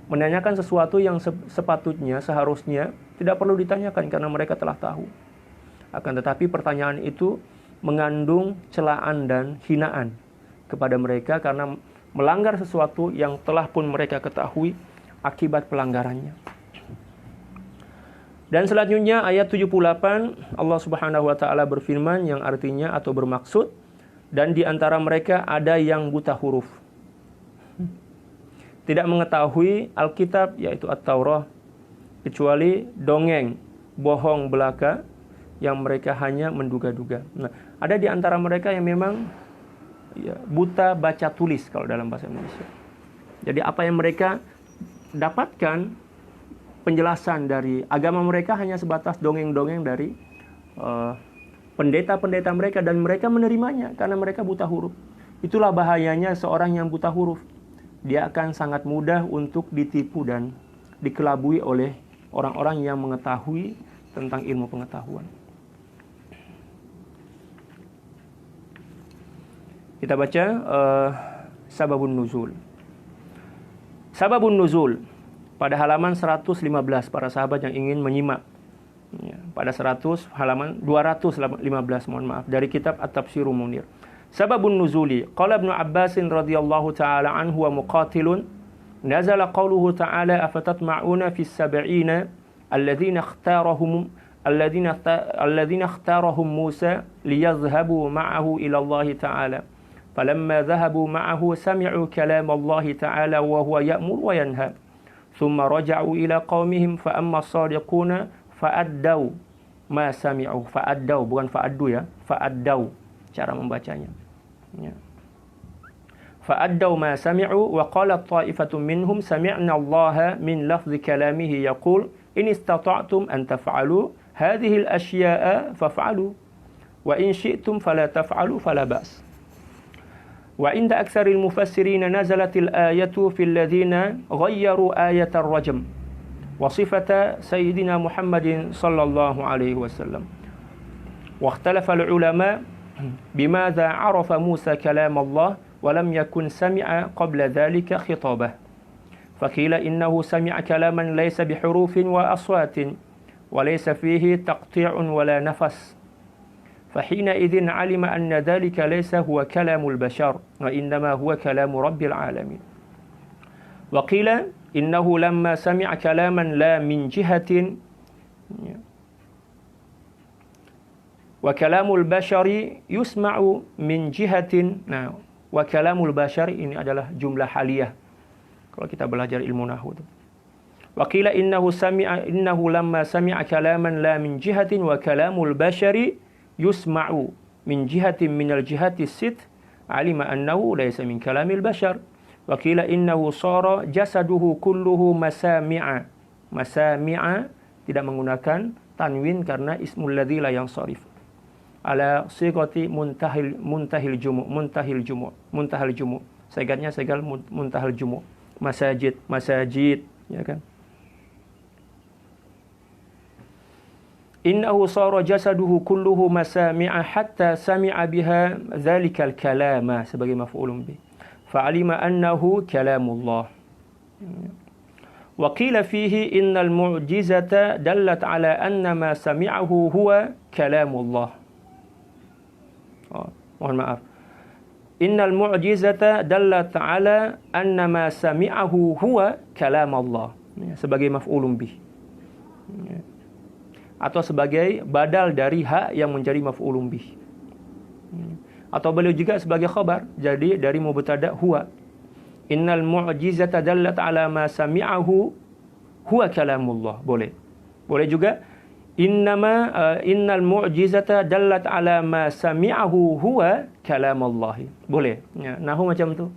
Menanyakan sesuatu yang sepatutnya, seharusnya tidak perlu ditanyakan karena mereka telah tahu. Akan tetapi pertanyaan itu mengandung celaan dan hinaan kepada mereka karena melanggar sesuatu yang telah pun mereka ketahui akibat pelanggarannya. Dan selanjutnya ayat 78, Allah Subhanahu wa taala berfirman yang artinya atau bermaksud, dan di antara mereka ada yang buta huruf, tidak mengetahui Alkitab yaitu At-Taurah, kecuali dongeng bohong belaka yang mereka hanya menduga-duga. Nah, ada di antara mereka yang memang, ya, buta baca tulis kalau dalam bahasa Indonesia. Jadi apa yang mereka dapatkan penjelasan dari agama mereka hanya sebatas dongeng-dongeng dari pendeta-pendeta mereka, dan mereka menerimanya karena mereka buta huruf. Itulah bahayanya seorang yang buta huruf. Dia akan sangat mudah untuk ditipu dan dikelabui oleh orang-orang yang mengetahui tentang ilmu pengetahuan. Kita baca sababun nuzul. Sababun nuzul pada halaman 115 para sahabat yang ingin menyimak. Ya, pada 100 halaman 215, mohon maaf, dari kitab At-Tafsirul Munir. Sababun nuzuli qala Ibnu Abbas radhiyallahu taala anhu wa Muqatilun nazala qawluhu ta'ala afatatma'una fis sab'ina alladhina ikhtarahum Musa liyadhhabu ma'ahu ila Allah ta'ala falamma dhahabu ma'ahu sami'u kalam Allah ta'ala wa huwa ya'mur wa yanha thumma raja'u ila qaumihim fa amma as-sadiquna fa'addau ma sami'u. Fa'addau bukan fa'addu, ya, fa'addau cara membacanya, ya. Fa'addau ma sami'u wa qalat ta'ifatun minhum sami'na Allah min lafzi kalamihi yaqul in istata'tum an taf'alu hadhihi al-ashya'a faf'alu wa in syi'tum fala taf'alu fala ba's. Wa inda aktsaril mufassirin nazalatil ayatu fil ladzina ghayyaru ayatar rajm wa sifata sayyidina Muhammadin sallallahu alaihi wasallam. Wa ikhtalafa al-ulama bimadza arafa Musa kalam Allah wa lam yakun sami'a qabla dhalika khitabah. Faqila innahu sami'a kalaman laysa bihurufin wa aswatin wa laysa fihi taqti'un wala nafas. فحينئذ علم أن ذلك ليس هو كلام البشر وإنما هو كلام رب العالمين. وقيل إنه لما سمع كلاما لا من جهة وكلام البشر يسمع من جهة. Nah, وكلام البشر ini adalah jumlah haliyah kalau kita belajar ilmu nahwu. Wa qila innahu lamma sami'a kalaman la min jihatin wa kalamul bashari yusma'u min jihatin minal jihati sit alima annahu laysa min kalamil bashar. Wa qila innahu sara jasaduhu kulluhu masami'a. Masami'a tidak menggunakan tanwin karena ismul ladzi la yansarif. Ala sighati muntahil jumu. Segatnya segal muntahil jumu. Masajid, ya kan? Innahu sara jasaduhu kulluhu masami'a hatta sami'a biha dzalikal kalama sebagai maf'ulun bih. Fa'alima annahu kalamullah. Wa qila fihi innal mu'jizata dallat ala anna ma sami'ahu huwa kalamullah. Mohon maaf. Innal mu'jizata dallat ala anna ma sami'ahu huwa kalam Allah. Sebagai maf'ulun bih. Atau sebagai badal dari ha yang menjadi maf'ulun bih. Atau boleh juga sebagai khabar. Jadi dari mubtada huwa. Innal mu'jizata dallat ala ma sami'ahu huwa kalamullah. Boleh. Boleh juga innal mu'jizata dallat ala ma sami'ahu huwa kalamullah. Boleh. Ya, nahu macam tu.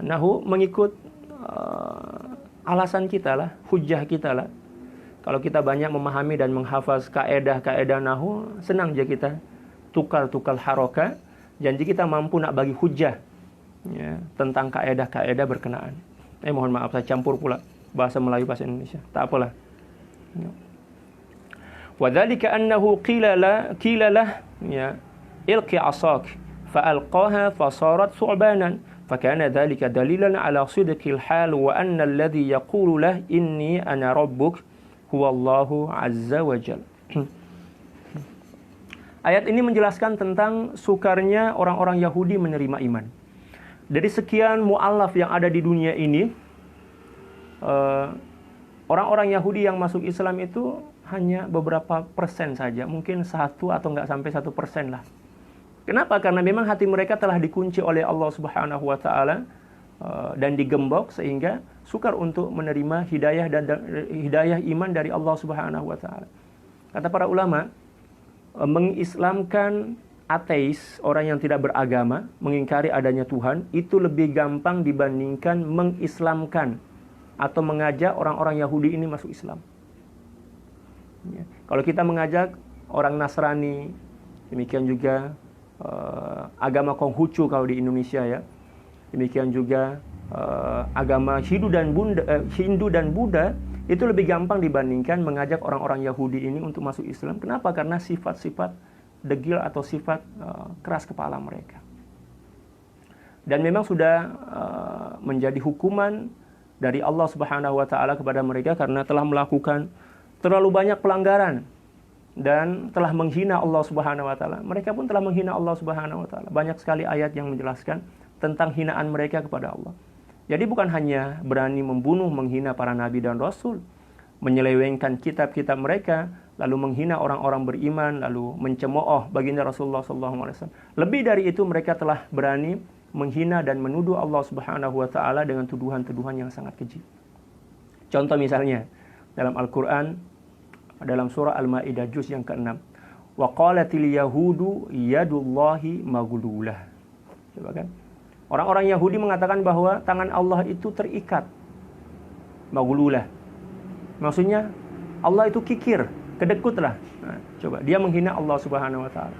Nahu mengikut alasan kita lah, hujjah kita lah. Kalau kita banyak memahami dan menghafaz kaedah-kaedah nahu, senang je kita tukar-tukar haroka. Janji kita mampu nak bagi hujjah ya, tentang kaedah-kaedah berkenaan. Mohon maaf saya campur pula bahasa Melayu bahasa Indonesia. Tak apalah. Wa dzalika annahu qila lah ya ilqi asak fa alqaha fa sarat su'banan fa kana dzalika dalilan ala sidqil hal wa anna alladhi yaqulu lah inni ana rabbuk huwallahu azza wa jalla. Ayat ini menjelaskan tentang sukarnya orang-orang Yahudi menerima iman. Dari sekian mu'allaf yang ada di dunia ini, orang-orang Yahudi yang masuk Islam itu hanya beberapa persen saja. Mungkin 1 atau nggak sampai 1% lah. Kenapa? Karena memang hati mereka telah dikunci oleh Allah Subhanahu wa Ta'ala dan digembok sehingga sukar untuk menerima hidayah iman dari Allah Subhanahu wa Ta'ala. Kata para ulama, mengislamkan ateis, orang yang tidak beragama, mengingkari adanya Tuhan, itu lebih gampang dibandingkan mengislamkan atau mengajak orang-orang Yahudi ini masuk Islam. Ya. Kalau kita mengajak orang Nasrani, demikian juga agama Konghucu kalau di Indonesia ya, demikian juga agama Hindu dan Buddha, itu lebih gampang dibandingkan mengajak orang-orang Yahudi ini untuk masuk Islam. Kenapa? Karena sifat-sifat degil atau sifat keras kepala mereka. Dan memang sudah menjadi hukuman dari Allah Subhanahu wa Ta'ala kepada mereka karena telah melakukan terlalu banyak pelanggaran dan telah menghina Allah Subhanahu wa Ta'ala. Mereka pun telah menghina Allah Subhanahu wa Ta'ala. Banyak sekali ayat yang menjelaskan tentang hinaan mereka kepada Allah. Jadi bukan hanya berani membunuh, menghina para nabi dan rasul, menyelewengkan kitab-kitab mereka, lalu menghina orang-orang beriman, lalu mencemooh baginda Rasulullah SAW. Lebih dari itu, mereka telah berani menghina dan menuduh Allah Subhanahu wa Ta'ala dengan tuduhan-tuduhan yang sangat keji. Contoh misalnya dalam Al-Quran, dalam surah Al-Ma'idah juz yang ke-6, wa qalatil yahudu yadullahi maghlulah. Coba kan? Orang-orang Yahudi mengatakan bahwa tangan Allah itu terikat. Maghlulah. Maksudnya Allah itu kikir, kedekutlah. Nah, coba dia menghina Allah Subhanahu wa Ta'ala.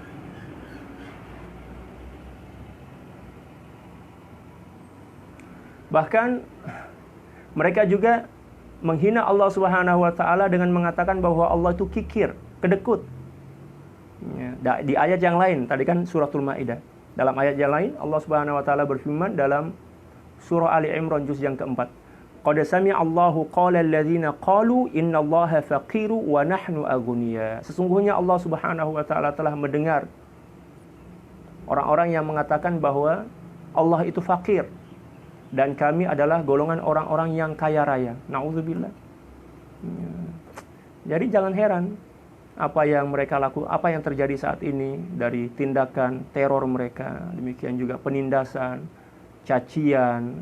Bahkan mereka juga menghina Allah Subhanahu wa Ta'ala dengan mengatakan bahwa Allah itu kikir, kedekut. Ya, di ayat yang lain, tadi kan suratul Maidah. Dalam ayat yang lain Allah Subhanahu wa Ta'ala berfirman dalam surah Ali Imran juz yang ke-4. Qad sami'a Allahu qala alladziina qalu innallaha faqiru wa nahnu aghniya. Sesungguhnya Allah Subhanahu wa Ta'ala telah mendengar orang-orang yang mengatakan bahwa Allah itu fakir dan kami adalah golongan orang-orang yang kaya raya. Nauzubillah. Jadi jangan heran apa yang mereka lakukan, apa yang terjadi saat ini dari tindakan teror mereka, demikian juga penindasan, cacian.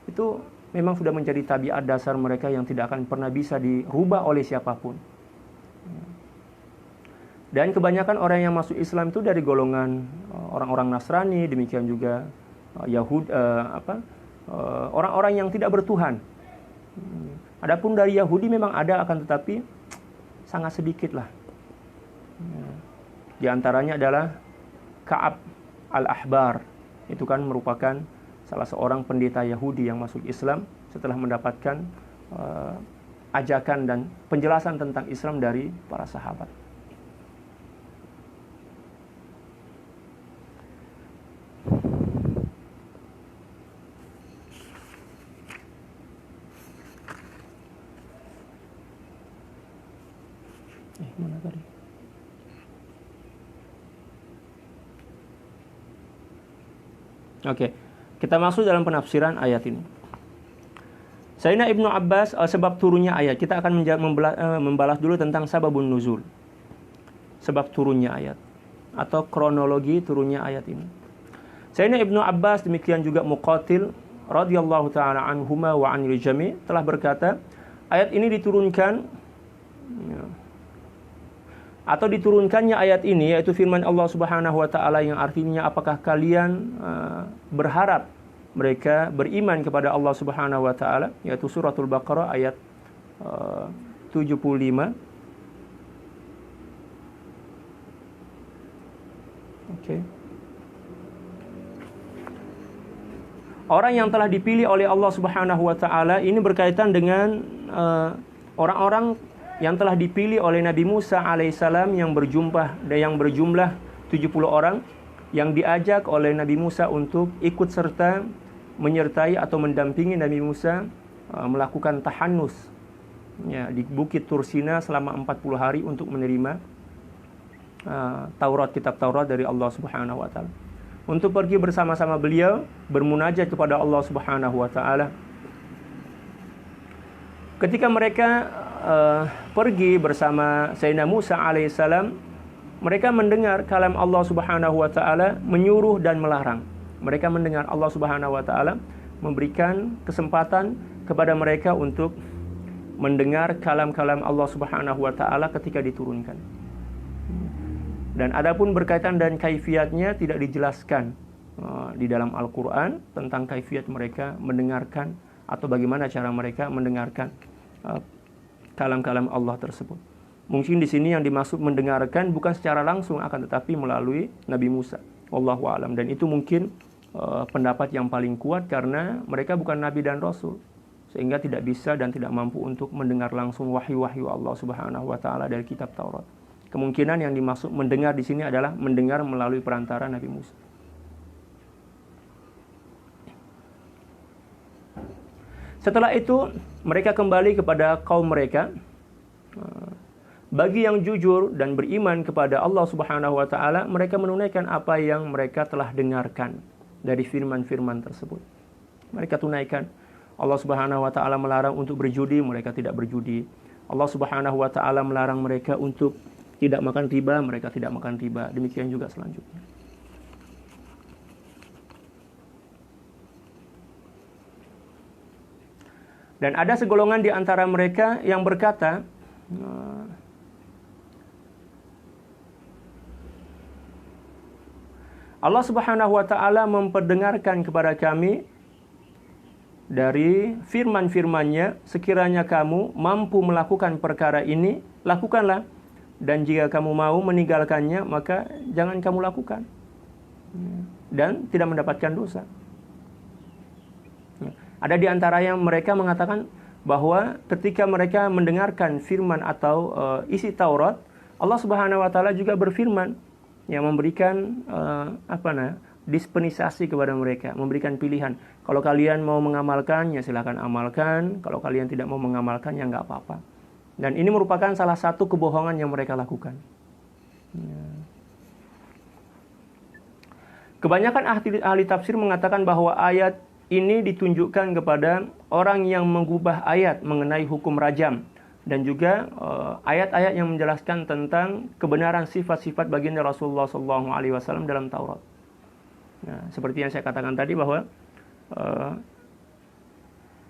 Itu memang sudah menjadi tabiat dasar mereka yang tidak akan pernah bisa dirubah oleh siapapun. Dan kebanyakan orang yang masuk Islam itu dari golongan orang-orang Nasrani, demikian juga orang-orang yang tidak bertuhan. Adapun dari Yahudi memang ada, akan tetapi sangat sedikit lah. Di antaranya adalah Ka'ab al-Ahbar. Itu kan merupakan salah seorang pendeta Yahudi yang masuk Islam setelah mendapatkan ajakan dan penjelasan tentang Islam dari para sahabat. Mana tadi? Oke, kita masuk dalam penafsiran ayat ini. Sayyidina Ibnu Abbas, sebab turunnya ayat. Kita akan membalas dulu tentang sababun nuzul. Sebab turunnya ayat atau kronologi turunnya ayat ini. Sayyidina Ibnu Abbas, demikian juga Muqatil radhiyallahu taala anhuma wa anil jami' telah berkata, ayat ini diturunkan atau diturunkannya ayat ini, yaitu firman Allah Subhanahu wa taala yang artinya, apakah kalian berharap mereka beriman kepada Allah Subhanahu wa taala, yaitu suratul Baqarah ayat 75. Oke. Orang yang telah dipilih oleh Allah Subhanahu wa taala ini berkaitan dengan orang-orang yang telah dipilih oleh Nabi Musa alaihissalam yang berjumlah 70 orang yang diajak oleh Nabi Musa untuk ikut serta menyertai atau mendampingi Nabi Musa melakukan tahannus di Bukit Tursina selama 40 hari untuk menerima kitab Taurat dari Allah Subhanahu wa taala. Untuk pergi bersama-sama beliau bermunajat kepada Allah Subhanahu wa taala. Ketika mereka pergi bersama Sayyidina Musa alaihissalam, mereka mendengar kalam Allah Subhanahu wa taala menyuruh dan melarang. Mereka mendengar Allah Subhanahu wa taala memberikan kesempatan kepada mereka untuk mendengar kalam-kalam Allah Subhanahu wa taala ketika diturunkan. Dan adapun berkaitan dan kaifiatnya tidak dijelaskan di dalam Al-Qur'an tentang kaifiat mereka mendengarkan atau bagaimana cara mereka mendengarkan kalam-kalam Allah tersebut. Mungkin di sini yang dimaksud mendengarkan bukan secara langsung, akan tetapi melalui Nabi Musa. Wallahu a'lam. Dan itu mungkin pendapat yang paling kuat karena mereka bukan nabi dan rasul, sehingga tidak bisa dan tidak mampu untuk mendengar langsung wahyu-wahyu Allah Subhanahu wa taala dari kitab Taurat. Kemungkinan yang dimaksud mendengar di sini adalah mendengar melalui perantara Nabi Musa. Setelah itu mereka kembali kepada kaum mereka. Bagi yang jujur dan beriman kepada Allah Subhanahu wa taala, mereka menunaikan apa yang mereka telah dengarkan dari firman-firman tersebut. Mereka tunaikan. Allah Subhanahu wa taala melarang untuk berjudi, mereka tidak berjudi. Allah Subhanahu wa taala melarang mereka untuk tidak makan riba, mereka tidak makan riba. Demikian juga selanjutnya. Dan ada segolongan di antara mereka yang berkata, Allah Subhanahu wa taala memperdengarkan kepada kami dari firman-firman-Nya, sekiranya kamu mampu melakukan perkara ini, lakukanlah. Dan jika kamu mau meninggalkannya, maka jangan kamu lakukan. Dan tidak mendapatkan dosa. Ada di antara yang mereka mengatakan bahwa ketika mereka mendengarkan firman atau isi Taurat, Allah Subhanahu wa taala juga berfirman yang memberikan dispensasi kepada mereka, memberikan pilihan. Kalau kalian mau mengamalkan, ya silakan amalkan. Kalau kalian tidak mau mengamalkan, ya nggak apa-apa. Dan ini merupakan salah satu kebohongan yang mereka lakukan. Kebanyakan ahli tafsir mengatakan bahwa ayat ini ditunjukkan kepada orang yang mengubah ayat mengenai hukum rajam dan juga ayat-ayat yang menjelaskan tentang kebenaran sifat-sifat baginda Rasulullah SAW dalam Taurat. Nah, seperti yang saya katakan tadi bahwa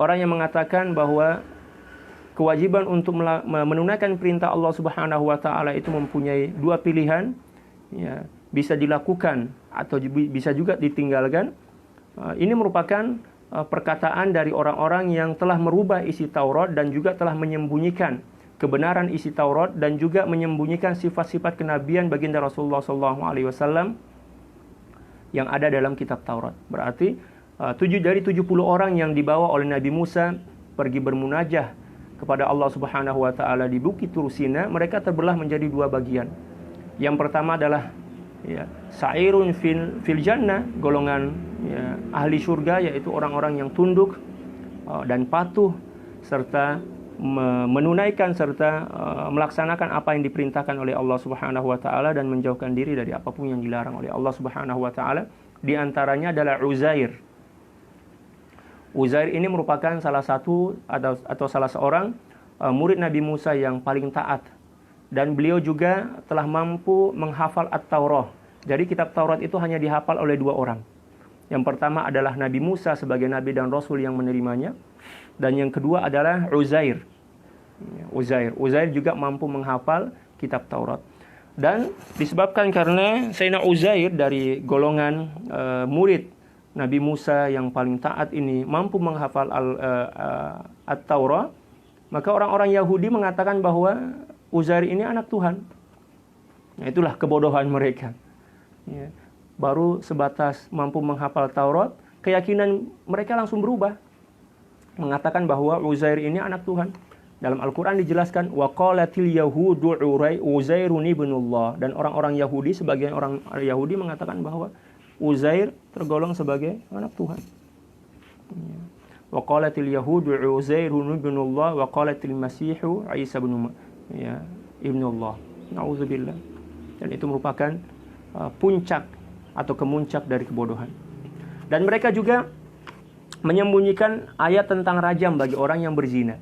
orang yang mengatakan bahwa kewajiban untuk menunaikan perintah Allah Subhanahu wa taala itu mempunyai dua pilihan, ya, bisa dilakukan atau bisa juga ditinggalkan. Ini merupakan perkataan dari orang-orang yang telah merubah isi Taurat dan juga telah menyembunyikan kebenaran isi Taurat dan juga menyembunyikan sifat-sifat kenabian baginda Rasulullah SAW yang ada dalam kitab Taurat. Berarti 7 dari 70 orang yang dibawa oleh Nabi Musa pergi bermunajah kepada Allah Subhanahu wa taala di Bukit Tur Sina, mereka terbelah menjadi dua bagian. Yang pertama adalah sa'irun fil jannah, golongan ahli surga, yaitu orang-orang yang tunduk dan patuh serta menunaikan serta melaksanakan apa yang diperintahkan oleh Allah Subhanahu wa taala dan menjauhkan diri dari apapun yang dilarang oleh Allah Subhanahu wa taala. Di antaranya adalah Uzair. Uzair ini merupakan salah satu atau salah seorang murid Nabi Musa yang paling taat, dan beliau juga telah mampu menghafal At-Taurah. Jadi kitab Taurat itu hanya dihafal oleh dua orang. Yang pertama adalah Nabi Musa sebagai nabi dan rasul yang menerimanya, dan yang kedua adalah Uzair. Uzair juga mampu menghafal kitab Taurat. Dan disebabkan karena Sayyidina Uzair dari golongan murid Nabi Musa yang paling taat ini mampu menghafal At-Taurah, maka orang-orang Yahudi mengatakan bahwa Uzair ini anak Tuhan. Nah, itulah kebodohan mereka. Ya. Baru sebatas mampu menghafal Taurat, keyakinan mereka langsung berubah. Mengatakan bahwa Uzair ini anak Tuhan. Dalam Al-Quran dijelaskan, وَقَالَتِ الْيَهُودُ عُزَيْرٌ ابْنُ اللَّهِ. Dan orang-orang Yahudi, sebagian orang Yahudi mengatakan bahwa Uzair tergolong sebagai anak Tuhan. Wa qalatil yahudu Uzairun ibnullah wa qalatil masihu Isa ibnullah. Nauzubillah. Dan itu merupakan puncak atau kemuncak dari kebodohan. Dan mereka juga menyembunyikan ayat tentang rajam bagi orang yang berzina.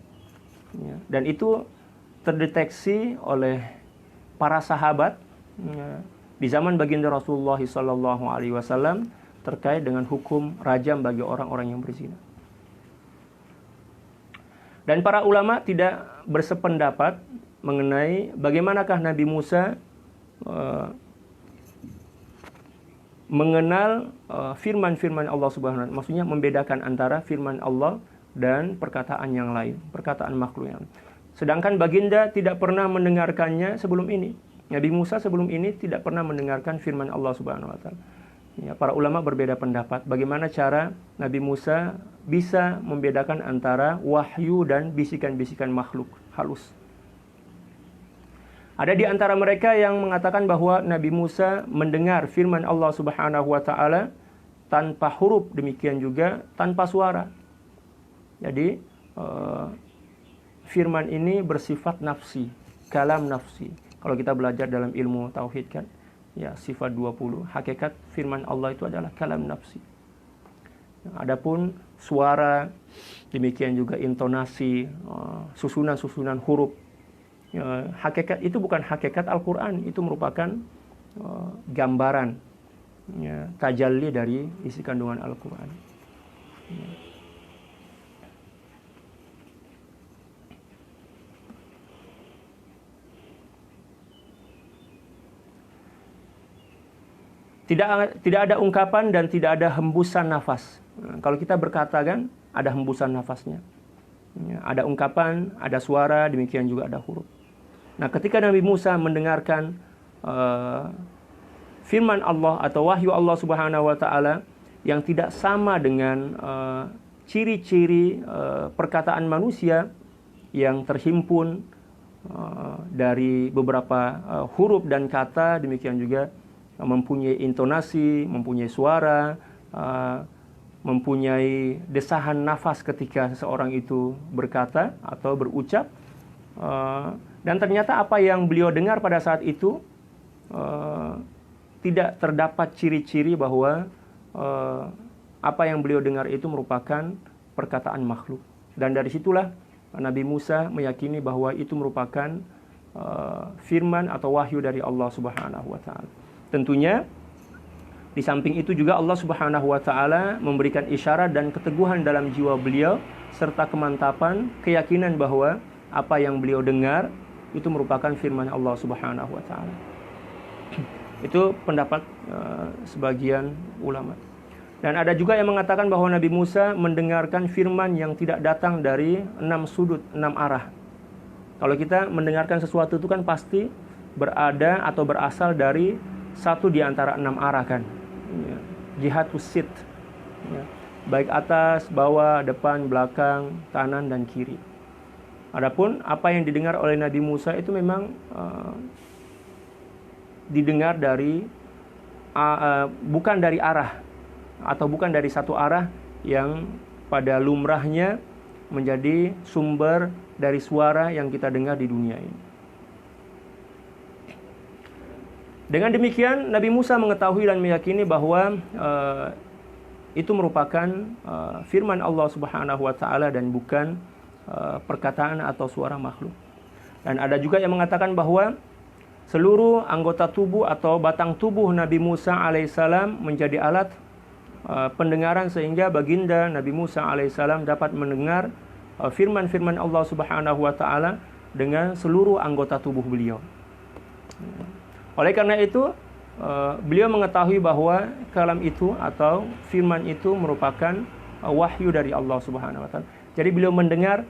Dan itu terdeteksi oleh para sahabat di zaman baginda Rasulullah SAW terkait dengan hukum rajam bagi orang-orang yang berzina. Dan para ulama tidak bersependapat mengenai bagaimanakah Nabi Musa mengenal firman-firman Allah Subhanahu wa taala, maksudnya membedakan antara firman Allah dan perkataan yang lain, perkataan makhluk yang lain. Sedangkan baginda tidak pernah mendengarkannya sebelum ini. Nabi Musa sebelum ini tidak pernah mendengarkan firman Allah Subhanahu wa taala. Ya, para ulama berbeda pendapat bagaimana cara Nabi Musa bisa membedakan antara wahyu dan bisikan-bisikan makhluk halus. Ada di antara mereka yang mengatakan bahwa Nabi Musa mendengar firman Allah Subhanahu wa taala tanpa huruf, demikian juga tanpa suara. Jadi firman ini bersifat nafsi, kalam nafsi. Kalau kita belajar dalam ilmu tauhid kan, ya sifat 20, hakikat firman Allah itu adalah kalam nafsi. Adapun suara, demikian juga intonasi, susunan-susunan huruf, hakikat itu bukan hakikat Al-Quran, itu merupakan gambaran, tajalli dari isi kandungan Al-Quran. Tidak ada ungkapan dan tidak ada hembusan nafas. Kalau kita berkata kan, ada hembusan nafasnya. Ada ungkapan, ada suara, demikian juga ada huruf. Nah, ketika Nabi Musa mendengarkan firman Allah atau wahyu Allah Subhanahu wa taala yang tidak sama dengan ciri-ciri perkataan manusia yang terhimpun dari beberapa huruf dan kata, demikian juga mempunyai intonasi, mempunyai suara, mempunyai desahan nafas ketika seseorang itu berkata atau berucap, dan ternyata apa yang beliau dengar pada saat itu tidak terdapat ciri-ciri bahwa apa yang beliau dengar itu merupakan perkataan makhluk. Dan dari situlah Nabi Musa meyakini bahwa itu merupakan firman atau wahyu dari Allah Subhanahu wa taala. Tentunya Di samping itu juga Allah Subhanahu wa taala memberikan isyarat dan keteguhan dalam jiwa beliau serta kemantapan keyakinan bahwa apa yang beliau dengar itu merupakan firman Allah Subhanahu wa taala. Itu pendapat sebagian ulama. Dan ada juga yang mengatakan bahwa Nabi Musa mendengarkan firman yang tidak datang dari 6 sudut, 6 arah. Kalau kita mendengarkan sesuatu itu kan pasti berada atau berasal dari satu di antara 6 arah kan. Ya, jihatus sit. Ya, baik atas, bawah, depan, belakang, kanan dan kiri. Adapun apa yang didengar oleh Nabi Musa itu memang didengar dari bukan dari arah atau bukan dari satu arah yang pada lumrahnya menjadi sumber dari suara yang kita dengar di dunia ini. Dengan demikian Nabi Musa mengetahui dan meyakini bahwa itu merupakan firman Allah Subhanahu wa taala dan bukan perkataan atau suara makhluk. Dan ada juga yang mengatakan bahwa seluruh anggota tubuh atau batang tubuh Nabi Musa alaihissalam menjadi alat pendengaran sehingga baginda Nabi Musa alaihissalam dapat mendengar firman-firman Allah Subhanahu wa taala dengan seluruh anggota tubuh beliau. Oleh karena itu beliau mengetahui bahwa kalam itu atau firman itu merupakan wahyu dari Allah Subhanahu wa taala. Jadi beliau mendengar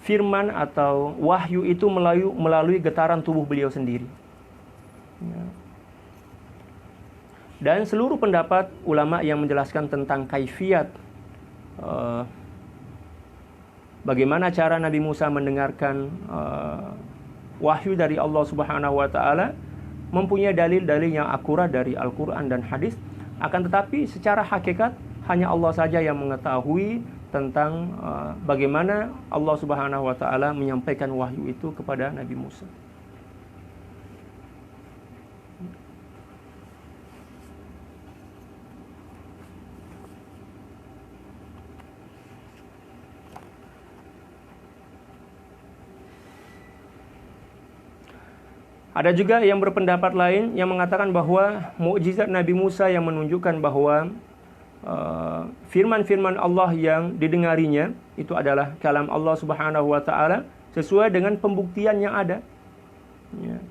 firman atau wahyu itu melalui getaran tubuh beliau sendiri. Dan seluruh pendapat ulama yang menjelaskan tentang kaifiat bagaimana cara Nabi Musa mendengarkan wahyu dari Allah Subhanahu wa taala mempunyai dalil-dalil yang akurat dari Al-Qur'an dan hadis, akan tetapi secara hakikat hanya Allah saja yang mengetahui tentang bagaimana Allah Subhanahu wa taala menyampaikan wahyu itu kepada Nabi Musa. Ada juga yang berpendapat lain yang mengatakan bahwa mukjizat Nabi Musa yang menunjukkan bahwa firman-firman Allah yang didengarinya itu adalah kalam Allah Subhanahu wa taala sesuai dengan pembuktian yang ada. Ya.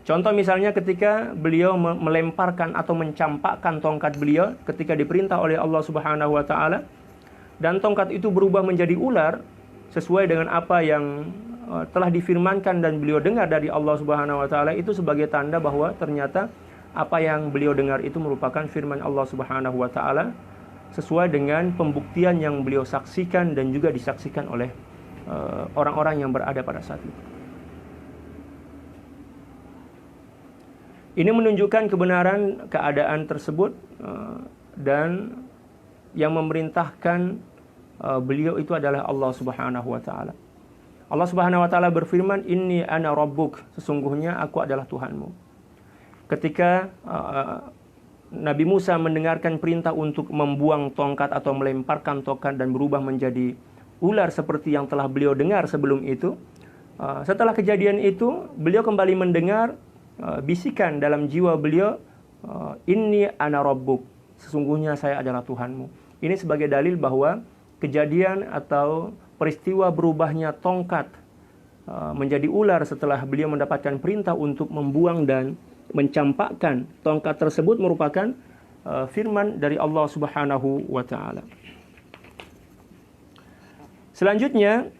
Contoh misalnya ketika beliau melemparkan atau mencampakkan tongkat beliau ketika diperintah oleh Allah Subhanahu wa taala dan tongkat itu berubah menjadi ular sesuai dengan apa yang telah difirmankan dan beliau dengar dari Allah Subhanahu wa taala, itu sebagai tanda bahwa ternyata apa yang beliau dengar itu merupakan firman Allah Subhanahu wa taala sesuai dengan pembuktian yang beliau saksikan dan juga disaksikan oleh orang-orang yang berada pada saat itu. Ini menunjukkan kebenaran keadaan tersebut dan yang memerintahkan beliau itu adalah Allah Subhanahu wa taala. Allah Subhanahu wa taala berfirman, "Inni ana rabbuk," sesungguhnya aku adalah Tuhanmu. Ketika Nabi Musa mendengarkan perintah untuk membuang tongkat atau melemparkan tongkat dan berubah menjadi ular seperti yang telah beliau dengar sebelum itu, setelah kejadian itu beliau kembali mendengar bisikan dalam jiwa beliau, "Inni ana rabbuk," sesungguhnya saya adalah Tuhanmu. Ini sebagai dalil bahwa kejadian atau peristiwa berubahnya tongkat menjadi ular setelah beliau mendapatkan perintah untuk membuang dan mencampakkan tongkat tersebut merupakan firman dari Allah Subhanahu wa taala. Selanjutnya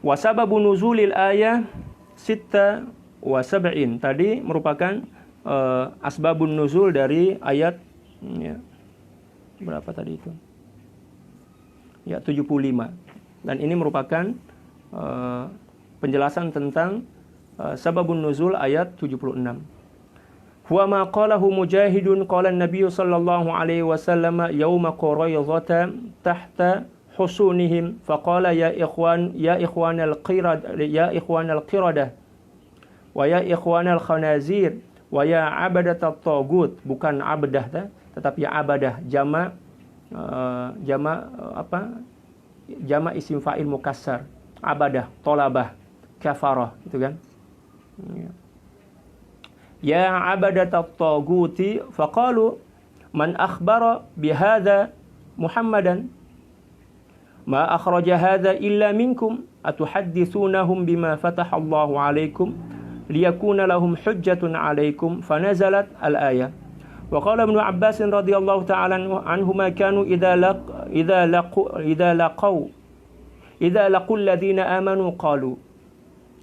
wa sababu nuzulil ayah sitta wa sab'in, tadi merupakan asbabun nuzul dari ayat ya, berapa tadi itu? Ya 75. Dan ini merupakan penjelasan tentang sababun nuzul ayat 76. Huwa ma qalahu Mujahidun qala an-nabiy sallallahu alaihi wasallam yauma quraidzah tahta husunihim faqala ya ikhwanal qiradah wa ya ikhwanal khanazir wa ya abadatat tagut, bukan abdah tetapi ya abadah, jama jamak isim fa'il mukassar. Abadah, tolabah, kafarah, gitu kan. Ya abadatat taguti faqalu man akhbara bihadza Muhammadan ma akhraja hadza illa minkum atuhaddithunahum bima fataha Allahu alaikum liyakuna lahum hujjatun alaikum fanazalat al-ayah. Wa qala Ibnu Abbas radhiyallahu ta'ala anhuma kanu idza laqul ladzina amanu qalu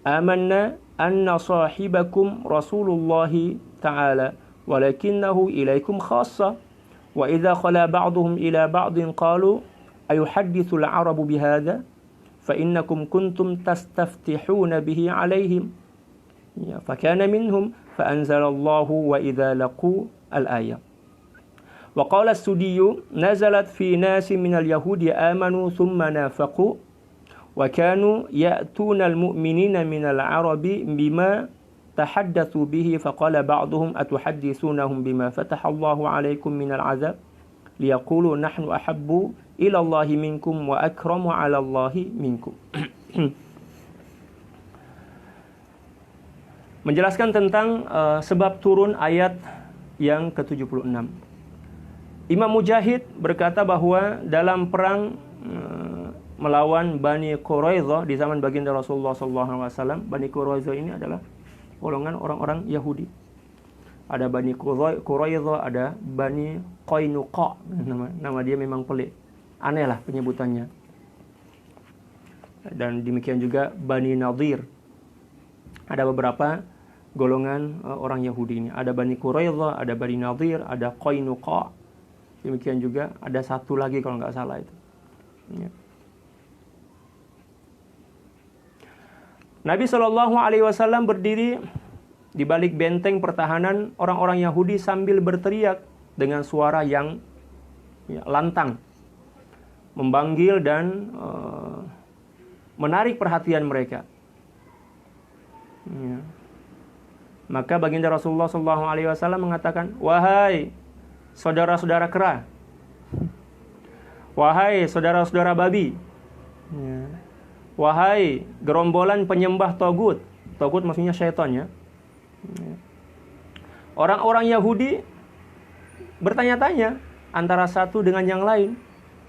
amanna anna sahibakum Rasulullahi ta'ala walakinnahu ilaikum khassa wa idza khala ba'duhum ila ba'din qalu ayuhaddithu al-arabu bihadza fa innakum kuntum tastaftihuna bihi alaihim fa kana minhum fa anzalallahu wa idza laqu al-ayah. Wa qala as-Sudiyyu nazalat fi nasin min al-yahudi amanu thumma nafaqu wa kanu ya'tuna al-mu'minina min al-arabi bima tahaddathu bihi faqala ba'duhum atuhaddithunahum bima fataha Allahu 'alaykum min al-'azab liyaqulu nahnu ahabbu ila Allahi minkum wa akramu 'ala Allahi minkum. Menjelaskan tentang sebab turun ayat yang ke-76. Imam Mujahid berkata bahwa dalam perang melawan Bani Quraidzah di zaman baginda Rasulullah SAW, Bani Quraidzah ini adalah golongan orang-orang Yahudi. Ada Bani Quraidzah, ada Bani Qainuqa. Nama dia memang pelik. Aneh lah penyebutannya. Dan demikian juga Bani Nadir. Ada beberapa golongan orang Yahudi ini. Ada Bani Quraidzah, ada Bani Nadir, ada Qainuqa. Demikian juga ada satu lagi kalau nggak salah itu. Ya. Nabi SAW berdiri di balik benteng pertahanan orang-orang Yahudi sambil berteriak dengan suara yang lantang, memanggil dan menarik perhatian mereka. Ya. Maka baginda Rasulullah SAW mengatakan, wahai saudara-saudara kera, wahai saudara-saudara babi, ya. Wahai gerombolan penyembah Tagut. Tagut maksudnya syaitan ya. Orang-orang Yahudi bertanya-tanya antara satu dengan yang lain,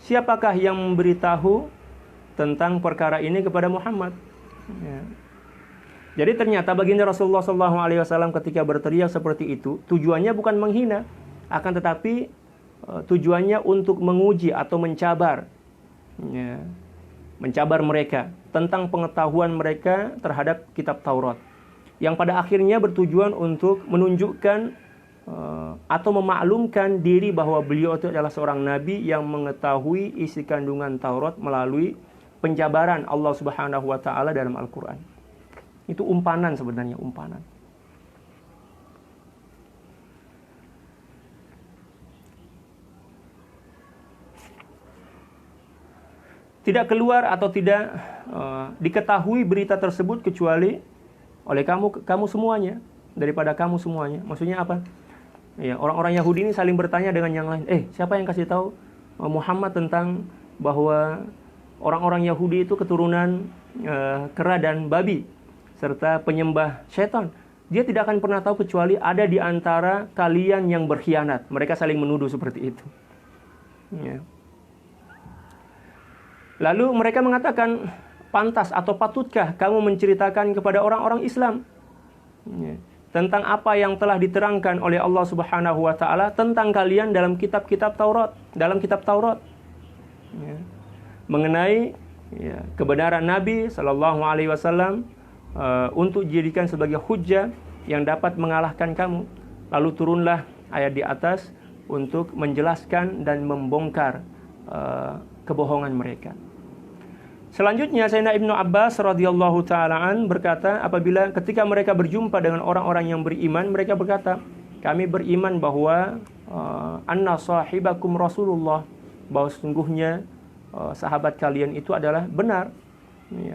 siapakah yang memberitahu tentang perkara ini kepada Muhammad? Ya. Jadi ternyata baginda Rasulullah SAW ketika berteriak seperti itu, tujuannya bukan menghina, akan tetapi tujuannya untuk menguji atau mencabar. Ya. Mencabar mereka tentang pengetahuan mereka terhadap kitab Taurat, yang pada akhirnya bertujuan untuk menunjukkan atau memaklumkan diri bahwa beliau itu adalah seorang nabi yang mengetahui isi kandungan Taurat melalui penjabaran Allah Subhanahu wa taala dalam Al-Qur'an. Itu umpanan sebenarnya, umpanan. Tidak keluar atau tidak diketahui berita tersebut kecuali oleh kamu semuanya, daripada kamu semuanya. Maksudnya apa? Ya, orang-orang Yahudi ini saling bertanya dengan yang lain. Siapa yang kasih tahu Muhammad tentang bahwa orang-orang Yahudi itu keturunan kera dan babi serta penyembah syaitan? Dia tidak akan pernah tahu kecuali ada di antara kalian yang berkhianat. Mereka saling menuduh seperti itu. Ya. Lalu mereka mengatakan, pantas atau patutkah kamu menceritakan kepada orang-orang Islam tentang apa yang telah diterangkan oleh Allah Subhanahu wa taala tentang kalian dalam kitab-kitab Taurat, dalam kitab Taurat, mengenai kebenaran Nabi sallallahu alaihi wasallam untuk dijadikan sebagai hujjah yang dapat mengalahkan kamu. Lalu turunlah ayat di atas untuk menjelaskan dan membongkar kebohongan mereka. Selanjutnya Sayyidina Ibnu Abbas radhiyallahu ta'alaan berkata, apabila ketika mereka berjumpa dengan orang-orang yang beriman, mereka berkata, kami beriman bahwa anna sahibakum Rasulullah, bahwa sesungguhnya sahabat kalian itu adalah benar,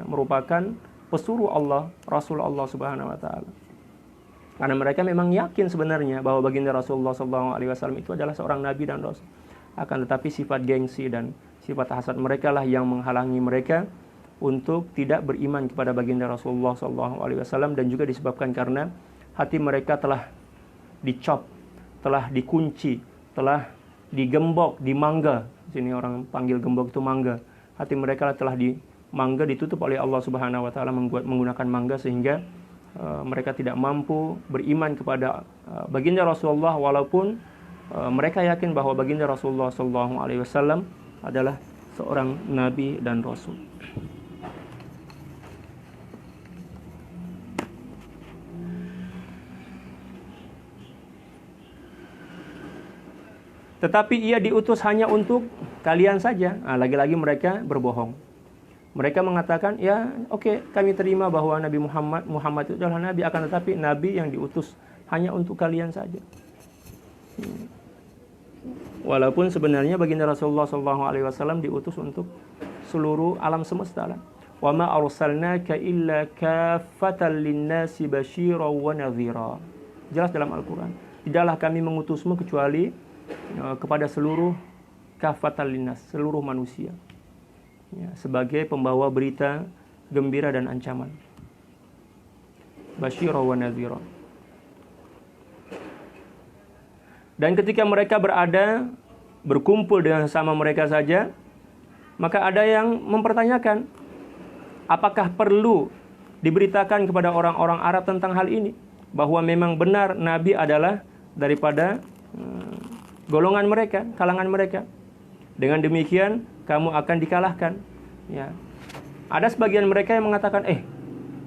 merupakan pesuruh Allah, Rasul Allah Subhanahu wa taala. Karena mereka memang yakin sebenarnya bahwa baginda Rasulullah SAW itu adalah seorang nabi dan rasul. Akan tetapi sifat gengsi dan Sifat hasad mereka lah yang menghalangi mereka untuk tidak beriman kepada baginda Rasulullah SAW, dan juga disebabkan karena hati mereka telah dicop, telah dikunci, telah digembok, dimangga. Sini orang panggil gembok itu mangga. Hati mereka telah dimangga, ditutup oleh Allah Subhanahu wa taala menggunakan mangga, sehingga mereka tidak mampu beriman kepada baginda Rasulullah, walaupun mereka yakin bahwa baginda Rasulullah SAW adalah seorang nabi dan rasul. Tetapi ia diutus hanya untuk kalian saja. Nah, lagi-lagi mereka berbohong. Mereka mengatakan, ya oke, kami terima bahwa Nabi Muhammad itu adalah Nabi, akan tetapi Nabi yang diutus hanya untuk kalian saja. Walaupun sebenarnya baginda Rasulullah SAW diutus untuk seluruh alam semesta. Wa ma arsalnaka illa kaffatan linnasi basyiran wa nadhira. Jelas dalam Al-Quran. Tidaklah kami mengutusmu kecuali kepada seluruh kaffatan linnas, seluruh manusia, ya, sebagai pembawa berita gembira dan ancaman. Basyira wa nadhira. Dan ketika mereka berkumpul dengan sama mereka saja, maka ada yang mempertanyakan, apakah perlu diberitakan kepada orang-orang Arab tentang hal ini, bahwa memang benar Nabi adalah daripada golongan mereka, kalangan mereka. Dengan demikian kamu akan dikalahkan. Ya. Ada sebagian mereka yang mengatakan,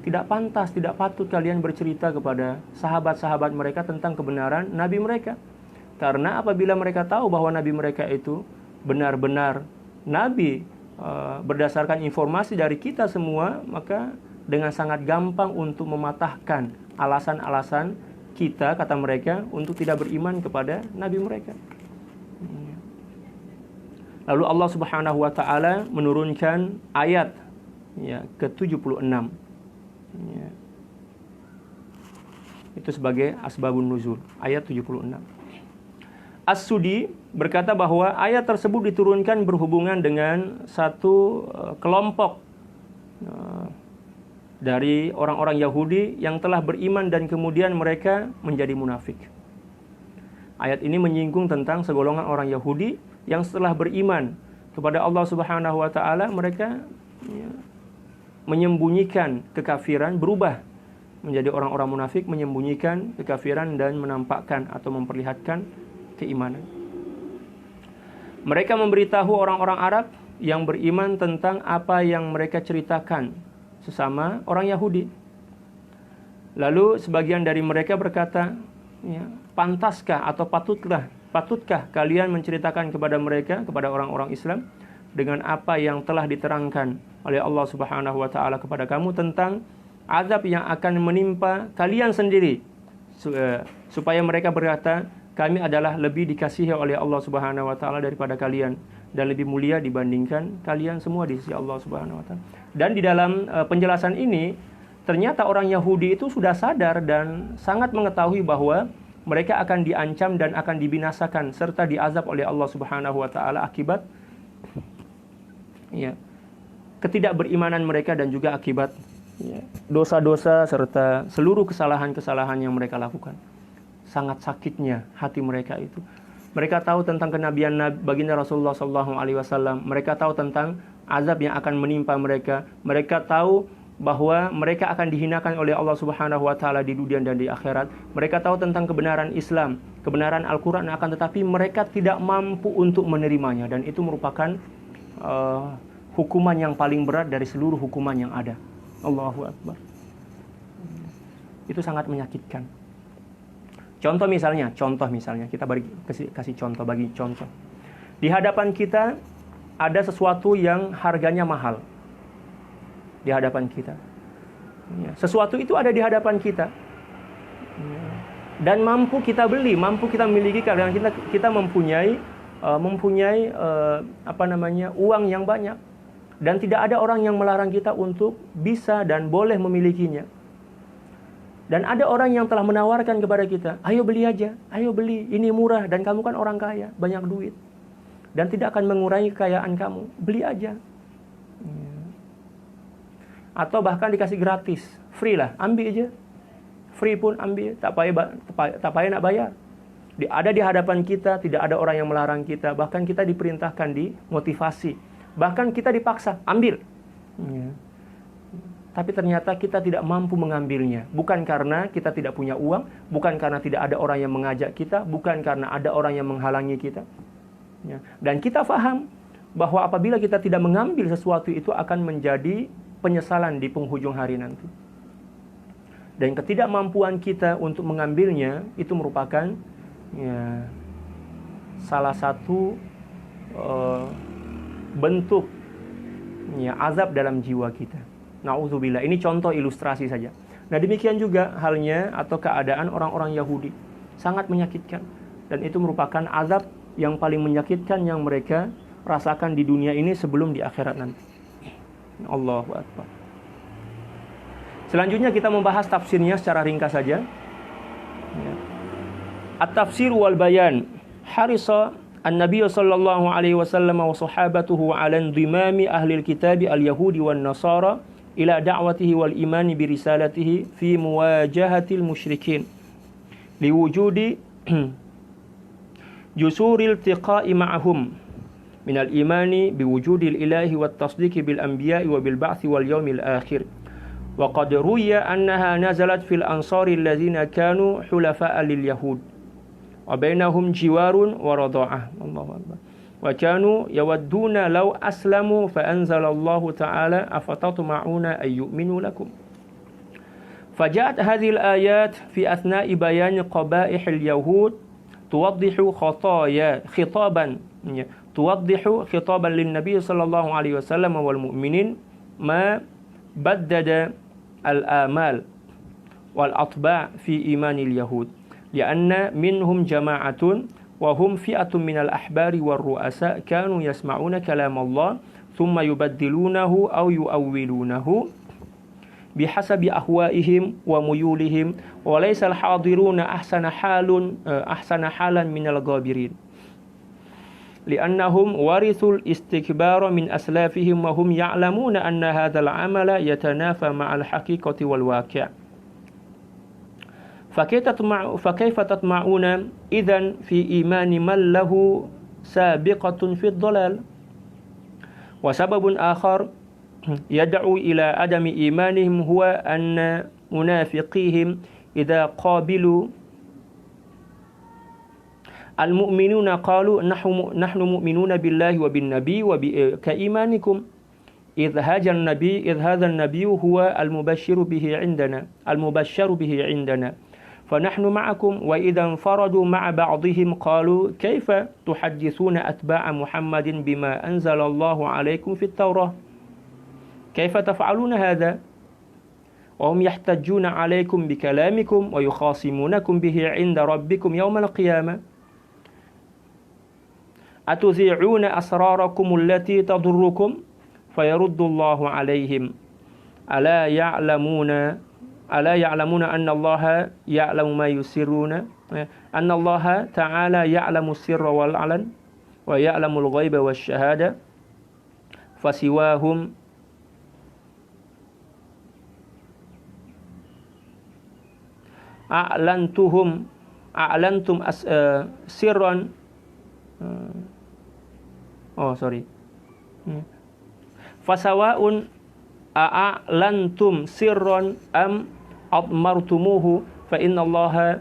tidak pantas, tidak patut kalian bercerita kepada sahabat-sahabat mereka tentang kebenaran Nabi mereka. Karena apabila mereka tahu bahwa Nabi mereka itu benar-benar Nabi, berdasarkan informasi dari kita semua, maka dengan sangat gampang untuk mematahkan alasan-alasan kita, kata mereka, untuk tidak beriman kepada Nabi mereka. Lalu Allah Subhanahu wa taala menurunkan ayat ke-76. Ya. Itu sebagai asbabun nuzul, ayat 76. As-Sudi berkata bahwa ayat tersebut diturunkan berhubungan dengan satu kelompok dari orang-orang Yahudi yang telah beriman dan kemudian mereka menjadi munafik. Ayat ini menyinggung tentang segolongan orang Yahudi yang setelah beriman kepada Allah Subhanahu wa taala, mereka menyembunyikan kekafiran, berubah menjadi orang-orang munafik, menyembunyikan kekafiran dan menampakkan atau memperlihatkan keimanan. Mereka memberitahu orang-orang Arab yang beriman tentang apa yang mereka ceritakan sesama orang Yahudi. Lalu sebagian dari mereka berkata, pantaskah atau patutkah kalian menceritakan kepada mereka, kepada orang-orang Islam, dengan apa yang telah diterangkan oleh Allah Subhanahu wa taala kepada kamu tentang azab yang akan menimpa kalian sendiri, supaya mereka berkata, kami adalah lebih dikasihi oleh Allah Subhanahu wa taala daripada kalian dan lebih mulia dibandingkan kalian semua di sisi Allah Subhanahu wa taala. Dan di dalam penjelasan ini, ternyata orang Yahudi itu sudah sadar dan sangat mengetahui bahwa mereka akan diancam dan akan dibinasakan serta diazab oleh Allah Subhanahu wa taala akibat ketidakberimanan mereka dan juga akibat dosa-dosa serta seluruh kesalahan-kesalahan yang mereka lakukan. Sangat sakitnya hati mereka itu. Mereka tahu tentang kenabian baginda Rasulullah SAW. Mereka tahu tentang azab yang akan menimpa mereka. Mereka tahu bahwa mereka akan dihinakan oleh Allah Subhanahu wa taala di dunia dan di akhirat. Mereka tahu tentang kebenaran Islam, kebenaran Al-Qur'an, akan tetapi mereka tidak mampu untuk menerimanya, dan itu merupakan hukuman yang paling berat dari seluruh hukuman yang ada. Allahu Akbar. Itu sangat menyakitkan. Contoh misalnya, kita kasih contoh, bagi contoh. Di hadapan kita ada sesuatu yang harganya mahal. Di hadapan kita. Sesuatu itu ada di hadapan kita. Dan mampu kita beli, mampu kita miliki karena kita mempunyai uang yang banyak. Dan tidak ada orang yang melarang kita untuk bisa dan boleh memilikinya. Dan ada orang yang telah menawarkan kepada kita, ayo beli aja, ayo beli, ini murah, dan kamu kan orang kaya, banyak duit. dan tidak akan mengurangi kekayaan kamu. Beli aja. Atau bahkan dikasih gratis, free lah, ambil aja. Free pun ambil, tak payah nak bayar. Ada di hadapan kita, tidak ada orang yang melarang kita. Bahkan kita diperintahkan, dimotivasi. Bahkan kita dipaksa, ambil. Tapi ternyata kita tidak mampu mengambilnya. Bukan karena kita tidak punya uang, bukan karena tidak ada orang yang mengajak kita, bukan karena ada orang yang menghalangi kita. Dan kita faham bahwa apabila kita tidak mengambil sesuatu itu akan menjadi penyesalan di penghujung hari nanti. Dan ketidakmampuan kita untuk mengambilnya itu merupakan salah satu bentuk azab dalam jiwa kita. Na'udzubillah. Ini contoh ilustrasi saja. Nah, demikian juga halnya atau keadaan orang-orang Yahudi. Sangat menyakitkan. Dan itu merupakan azab yang paling menyakitkan yang mereka rasakan di dunia ini sebelum di akhirat nanti. Allahu Akbar. Selanjutnya kita membahas tafsirnya secara ringkas saja. At-tafsir wal bayan. Harisa an-nabiy sallallahu alaihi wasallam wa sahabatuhu ala indimami ahli al-kitab al-yahudi wan nasara ila da'watihi wal imani bi risalatihi fi muwajahatil musyrikin liwujudi jusuril tiqa'i ma'ahum min al-imani bi wujudil ilahi wat tasdiqi bil anbiya'i wa bil ba'thi wal yawmil akhir wa qad ruya annaha nazalat fil ansari alladhina kanu hulafa'a lil yahud wa bainahum jiwarun wa rada'ah. Allahu akbar. Wa kanu yawadduna law aslamu fa anzalallahu ta'ala afatatma'una ay yu'minu lakum. Faja'at hadhihi al-ayat fi athna'i bayan qaba'ih al-yahud tuwaddihu khitaban lin-nabiy sallallahu alaihi wasallam wal mu'minin ma baddada al-amal wal atba' fi imanil yahud li'anna minhum jama'atun وهم فئة من الأحبار والرؤساء كانوا يسمعون كلام الله ثم يبدلونه أو يؤولونه بحسب أهوائهم وميولهم وليس الحاضرون أحسن حالا من الغابرين لأنهم ورثوا الاستكبار من أسلافهم وهم يعلمون أن هذا العمل يتنافى مع الحقيقة والواقع فكيف تطمعون إذن في إيمان من له سابقة في الضلال وسبب آخر يدعو إلى عدم إيمانهم هو أن منافقيهم إذا قابلوا المؤمنون قالوا نحن مؤمنون بالله وبالنبي كإيمانكم إذ هذا النبي هو المبشر به عندنا فنحن معكم وإذا انفردوا مع بعضهم قالوا كيف تحدثون أتباع محمد بما أنزل الله عليكم في التوراة كيف تفعلون هذا وهم يحتجون عليكم بكلامكم ويخاصمونكم به عند ربكم يوم القيامة أتذيعون أسراركم التي تضركم فيرد الله عليهم ألا يعلمون أن الله يعلم ما يسرون أن الله تعالى يعلم السر والعلن ويعلم الغيب والشهادة فسواهم أعلنتم سرا فسواء أعلنتم سرا أم أضمرتموه فإن الله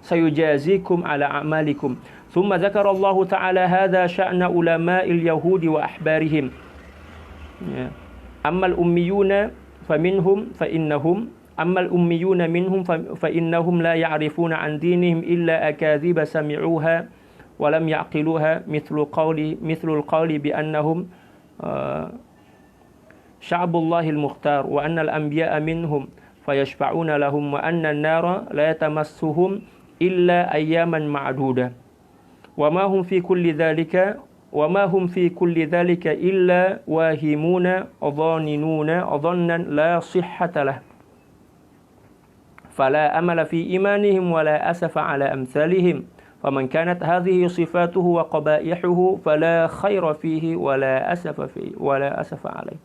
سيجازيكم على أعمالكم ثم ذكر الله تعالى هذا شأن علماء اليهود وأحبارهم أما الأميون منهم فإنهم لا يعرفون عن دينهم إلا أكاذيب سمعوها ولم يعقلوها مثل القول بأنهم شعب الله المختار وأن الأنبياء منهم فيشفعون لهم وأن النار لا يتمسهم إلا أياما معدودة وما هم في كل ذلك إلا واهمون ظاننون ظنا لا صحة له فلا أمل في إيمانهم ولا أسف على أمثالهم Faman kanat hadhihi sifatuhu wa qaba'ihuhu fala khaira fihi wala asafa alaih.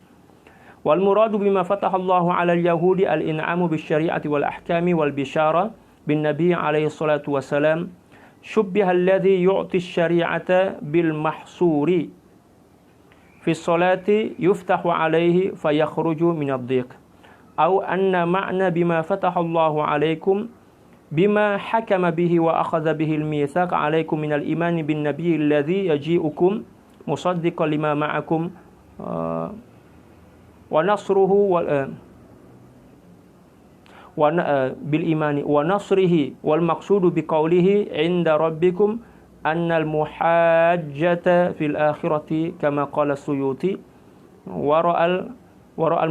Wal muradu bima fataha Allahu 'ala al-yahudi al-in'amu bisyari'ati wal ahkami wal bisyarah bin nabi alaihi salatu wassalam syubbiha alladhi yu'ti asy-syari'ata bil mahsuri fi sholati yuftahu alaihi fayakhruju min ad-dhiq aw anna ma'na bima fataha Allahu 'alaikum bima hakama bihi wa akhadha bihi al-mitsaq 'alaikum min al-iman bin nabiy alladhi yaji'ukum musaddiqan lima ma'akum wa nasruhu bil imani wa nasrihi wal maqsudu bi qawlihi 'inda rabbikum annal muhajjata fil akhirati kama qala Suyuti wa ra'al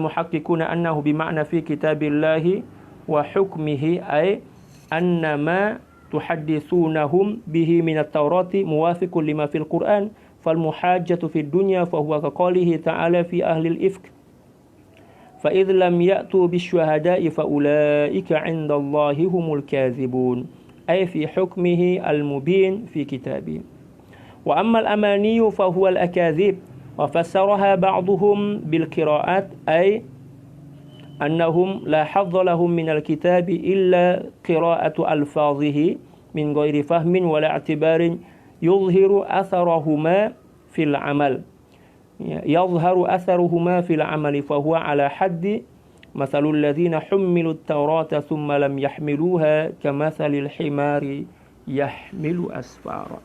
muhaqqiquna annahu bi ma'na fi kitabillahi wa hukmihi ay annama tuhaddithunahum bihi minat taurati muwafiqun lima fil Qur'an fal muhajjatu fid dunya fa huwa ka qalihi ta'ala fi ahli al-ifk fa idh lam ya'tu bisyuhada'i fa ulaika 'inda Allahi humul kadhibun ay fi hukmihi al-mubin fi kitabihi wa amma al-amani fa huwa al-akadhib wa fassaraha ba'dhum bil qira'at ay أنهم لا حظ لهم من الكتاب إلا قراءة ألفاظه من غير فهم ولا اعتبار يظهر أثرهما في العمل فهو على حد مثل الذين حملوا التوراة ثم لم يحملوها كمثل الحمار يحمل أسفارا.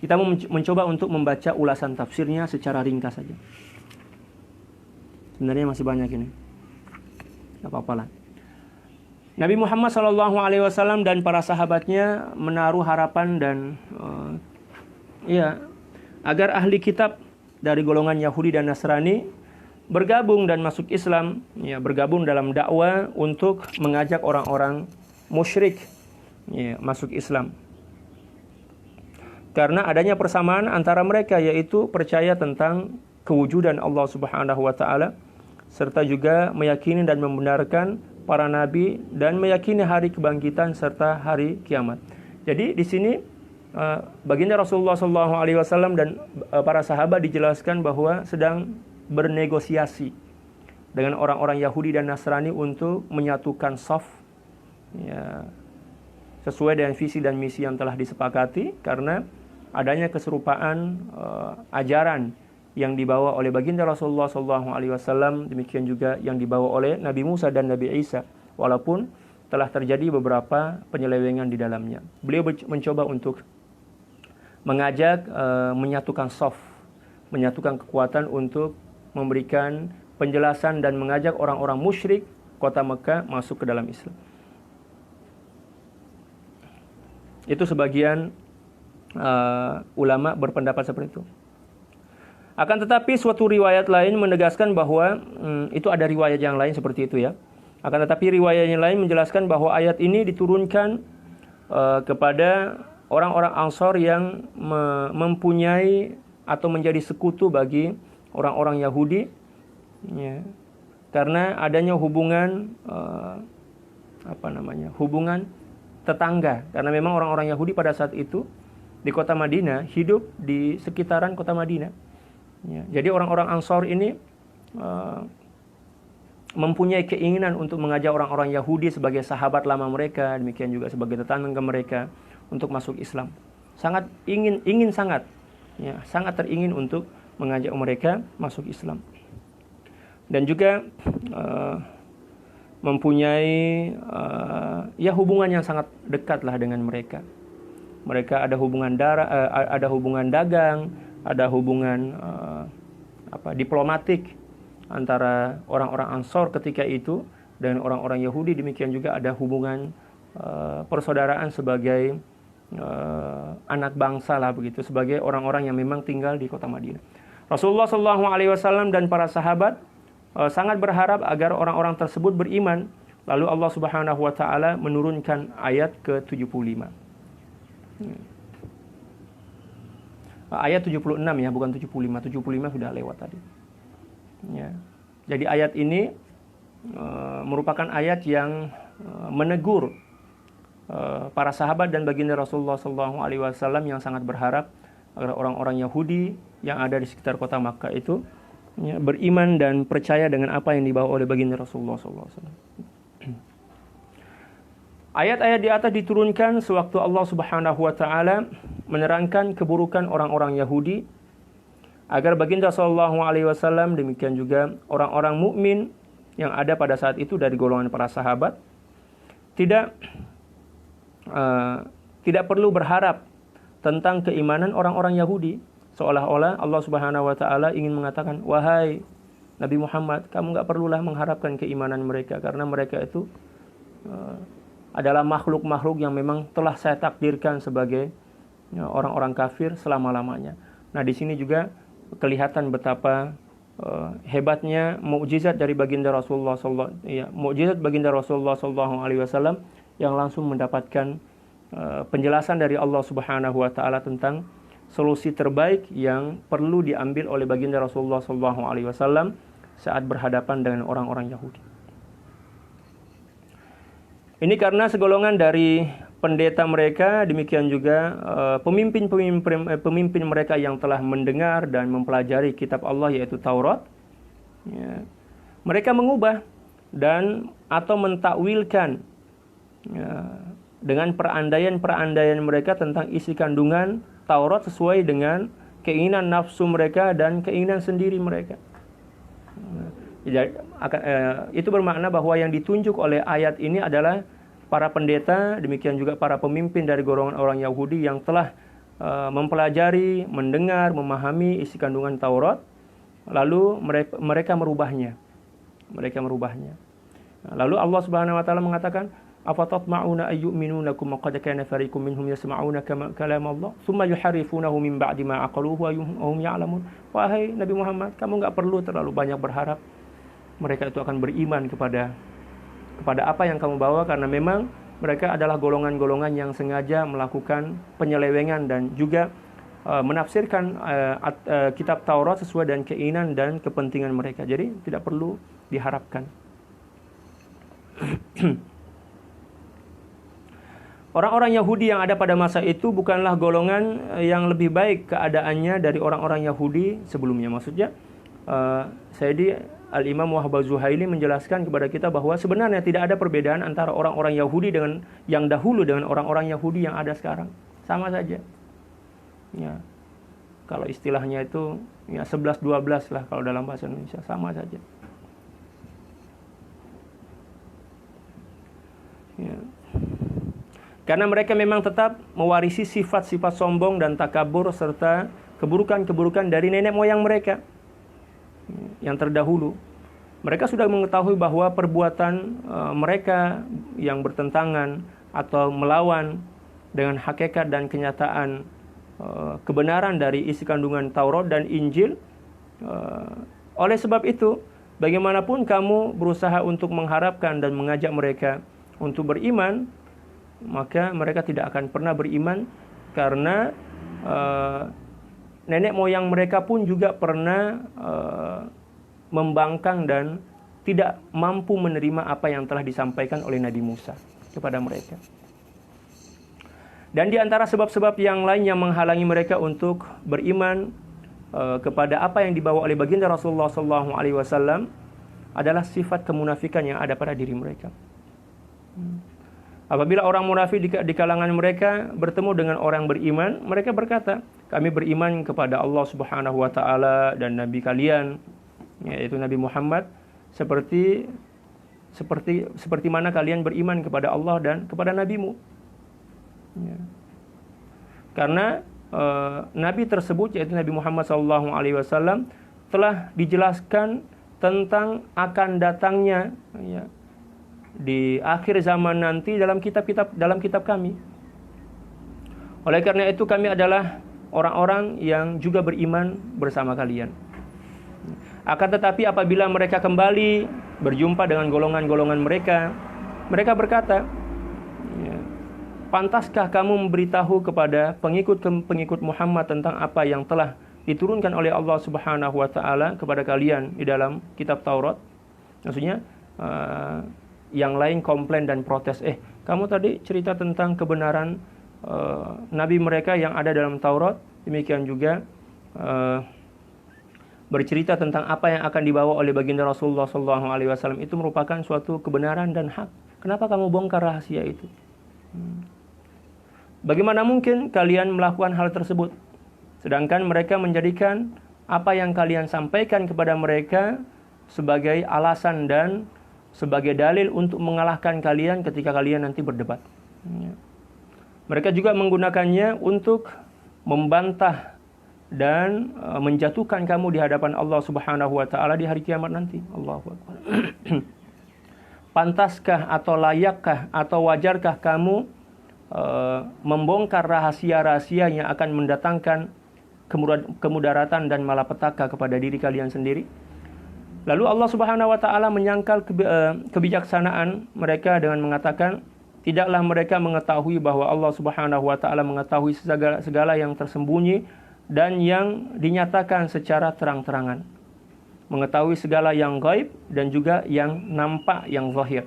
Kita mencoba untuk membaca ulasan tafsirnya secara ringkas saja. Sebenarnya masih banyak ini. Tidak apa-apa lah. Nabi Muhammad SAW dan para sahabatnya menaruh harapan dan agar ahli kitab dari golongan Yahudi dan Nasrani bergabung dan masuk Islam, bergabung dalam dakwah untuk mengajak orang-orang musyrik masuk Islam. Karena adanya persamaan antara mereka, yaitu percaya tentang kewujudan Allah Subhanahu wa taala serta juga meyakini dan membenarkan para nabi dan meyakini hari kebangkitan serta hari kiamat. Jadi di sini baginda Rasulullah SAW dan para sahabat dijelaskan bahwa sedang bernegosiasi dengan orang-orang Yahudi dan Nasrani untuk menyatukan shaf sesuai dengan visi dan misi yang telah disepakati, karena adanya keserupaan ajaran yang dibawa oleh baginda Rasulullah SAW, demikian juga yang dibawa oleh Nabi Musa dan Nabi Isa, walaupun telah terjadi beberapa penyelewengan di dalamnya. Beliau mencoba untuk mengajak menyatukan shaf, menyatukan kekuatan untuk memberikan penjelasan dan mengajak orang-orang musyrik kota Mekah masuk ke dalam Islam. Itu sebagian ulama berpendapat seperti itu. Akan tetapi suatu riwayat lain menegaskan bahwa itu ada riwayat yang lain seperti itu ya. Akan tetapi riwayat yang lain menjelaskan bahwa ayat ini diturunkan kepada orang-orang Ansor yang mempunyai atau menjadi sekutu bagi orang-orang Yahudi, karena adanya hubungan hubungan tetangga. Karena memang orang-orang Yahudi pada saat itu di kota Madinah hidup di sekitaran kota Madinah. Jadi orang-orang Ansor ini mempunyai keinginan untuk mengajak orang-orang Yahudi sebagai sahabat lama mereka, demikian juga sebagai tetangga mereka untuk masuk Islam. Sangat sangat teringin untuk mengajak mereka masuk Islam. Dan juga mempunyai hubungan yang sangat dekatlah dengan mereka. Mereka ada hubungan ada hubungan dagang, ada hubungan diplomatik antara orang-orang Ansor ketika itu dan orang-orang Yahudi. Demikian juga ada hubungan persaudaraan sebagai anak bangsa lah begitu, sebagai orang-orang yang memang tinggal di kota Madinah. Rasulullah SAW dan para sahabat sangat berharap agar orang-orang tersebut beriman. Lalu Allah Subhanahu wa taala menurunkan ayat ke-75. Ayat 76 ya, bukan 75. 75 sudah lewat tadi. Ya. Jadi ayat ini merupakan ayat yang menegur para sahabat dan baginda Rasulullah SAW yang sangat berharap agar orang-orang Yahudi yang ada di sekitar kota Makkah itu beriman dan percaya dengan apa yang dibawa oleh baginda Rasulullah SAW. Ayat-ayat di atas diturunkan sewaktu Allah Subhanahu wa taala menerangkan keburukan orang-orang Yahudi agar baginda SAW, demikian juga orang-orang mukmin yang ada pada saat itu dari golongan para sahabat tidak perlu berharap tentang keimanan orang-orang Yahudi, seolah-olah Allah Subhanahu wa taala ingin mengatakan, wahai Nabi Muhammad, kamu enggak perlulah mengharapkan keimanan mereka karena mereka itu adalah makhluk-makhluk yang memang telah saya takdirkan sebagai orang-orang kafir selama-lamanya. Nah, di sini juga kelihatan betapa hebatnya mukjizat dari baginda Rasulullah SAW yang langsung mendapatkan penjelasan dari Allah Subhanahu wa taala tentang solusi terbaik yang perlu diambil oleh baginda Rasulullah SAW saat berhadapan dengan orang-orang Yahudi. Ini karena segolongan dari pendeta mereka, demikian juga pemimpin mereka yang telah mendengar dan mempelajari kitab Allah yaitu Taurat, mereka mengubah dan atau mentakwilkan dengan perandaian mereka tentang isi kandungan Taurat sesuai dengan keinginan nafsu mereka dan keinginan sendiri mereka. Itu bermakna bahwa yang ditunjuk oleh ayat ini adalah para pendeta, demikian juga para pemimpin dari golongan orang Yahudi yang telah mempelajari, mendengar, memahami isi kandungan Taurat, lalu mereka merubahnya. Lalu Allah Subhanahu wa taala mengatakan, afatatma'una ayyu'minunakum wa qad kana fariqum minhum yasma'una kalam Allah thumma yuharrifunahu min ba'di ma aqaluhu wa hum ya'lamun. Wahai Nabi Muhammad, kamu enggak perlu terlalu banyak berharap mereka itu akan beriman kepada apa yang kamu bawa, karena memang mereka adalah golongan-golongan yang sengaja melakukan penyelewengan dan juga menafsirkan kitab Taurat sesuai dengan keinginan dan kepentingan mereka. Jadi tidak perlu diharapkan. Orang-orang Yahudi yang ada pada masa itu bukanlah golongan yang lebih baik keadaannya dari orang-orang Yahudi sebelumnya. Maksudnya, Sayyidi Al-Imam Wahab Zuhaili menjelaskan kepada kita bahwa sebenarnya tidak ada perbedaan antara orang-orang Yahudi dengan yang dahulu dengan orang-orang Yahudi yang ada sekarang. Sama saja. Ya. Kalau istilahnya itu ya 11-12 lah kalau dalam bahasa Indonesia, sama saja. Ya. Karena mereka memang tetap mewarisi sifat-sifat sombong dan takabur serta keburukan-keburukan dari nenek moyang mereka yang terdahulu. Mereka sudah mengetahui bahwa perbuatan mereka yang bertentangan atau melawan dengan hakikat dan kenyataan kebenaran dari isi kandungan Taurat dan Injil. Oleh sebab itu, bagaimanapun kamu berusaha untuk mengharapkan dan mengajak mereka untuk beriman, maka mereka tidak akan pernah beriman karena nenek moyang mereka pun juga pernah membangkang dan tidak mampu menerima apa yang telah disampaikan oleh Nabi Musa kepada mereka. Dan di antara sebab-sebab yang lain yang menghalangi mereka untuk beriman kepada apa yang dibawa oleh baginda Rasulullah SAW adalah sifat kemunafikan yang ada pada diri mereka. Apabila orang munafik di kalangan mereka bertemu dengan orang beriman, mereka berkata, kami beriman kepada Allah Subhanahu wa taala dan nabi kalian, yaitu Nabi Muhammad, seperti mana kalian beriman kepada Allah dan kepada nabimu. Ya. Karena nabi tersebut, yaitu Nabi Muhammad SAW, telah dijelaskan tentang akan datangnya ya, di akhir zaman nanti dalam kitab kami. Oleh karena itu kami adalah orang-orang yang juga beriman bersama kalian. Akan tetapi apabila mereka kembali berjumpa dengan golongan-golongan mereka, mereka berkata, pantaskah kamu memberitahu kepada pengikut Muhammad tentang apa yang telah diturunkan oleh Allah Subhanahu wa taala kepada kalian di dalam kitab Taurat? Maksudnya yang lain komplain dan protes, kamu tadi cerita tentang kebenaran nabi mereka yang ada dalam Taurat, demikian juga bercerita tentang apa yang akan dibawa oleh baginda Rasulullah SAW itu merupakan suatu kebenaran dan hak. Kenapa kamu bongkar rahasia itu? Bagaimana mungkin kalian melakukan hal tersebut? Sedangkan mereka menjadikan apa yang kalian sampaikan kepada mereka sebagai alasan dan sebagai dalil untuk mengalahkan kalian ketika kalian nanti berdebat. Mereka juga menggunakannya untuk membantah dan menjatuhkan kamu di hadapan Allah Subhanahu wa taala di hari kiamat nanti. Allahu Akbar. Pantaskah atau layakkah atau wajarkah kamu membongkar rahasia-rahasia yang akan mendatangkan kemudaratan dan malapetaka kepada diri kalian sendiri? Lalu Allah Subhanahu wa taala menyangkal kebijaksanaan mereka dengan mengatakan, tidaklah mereka mengetahui bahwa Allah Subhanahu wa taala mengetahui segala yang tersembunyi dan yang dinyatakan secara terang-terangan, mengetahui segala yang gaib dan juga yang nampak, yang zahir.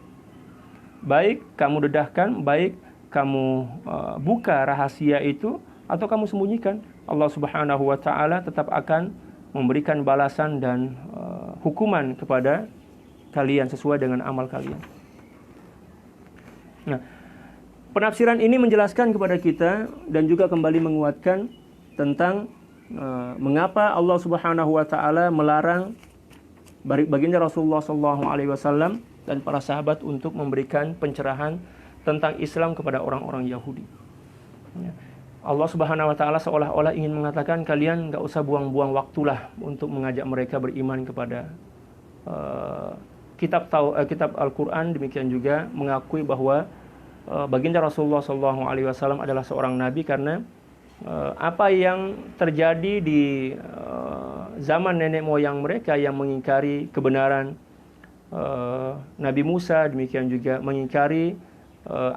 Baik kamu dedahkan, baik kamu buka rahasia itu atau kamu sembunyikan, Allah Subhanahu wa taala tetap akan memberikan balasan dan hukuman kepada kalian sesuai dengan amal kalian. Nah, penafsiran ini menjelaskan kepada kita dan juga kembali menguatkan tentang mengapa Allah Subhanahu wa taala melarang baginda Rasulullah SAW dan para sahabat untuk memberikan pencerahan tentang Islam kepada orang-orang Yahudi. Allah Subhanahu wa taala seolah-olah ingin mengatakan, kalian enggak usah buang-buang waktulah untuk mengajak mereka beriman kepada kitab Al-Qur'an, demikian juga mengakui bahwa baginda Rasulullah SAW adalah seorang nabi, karena apa yang terjadi di zaman nenek moyang mereka yang mengingkari kebenaran Nabi Musa, demikian juga mengingkari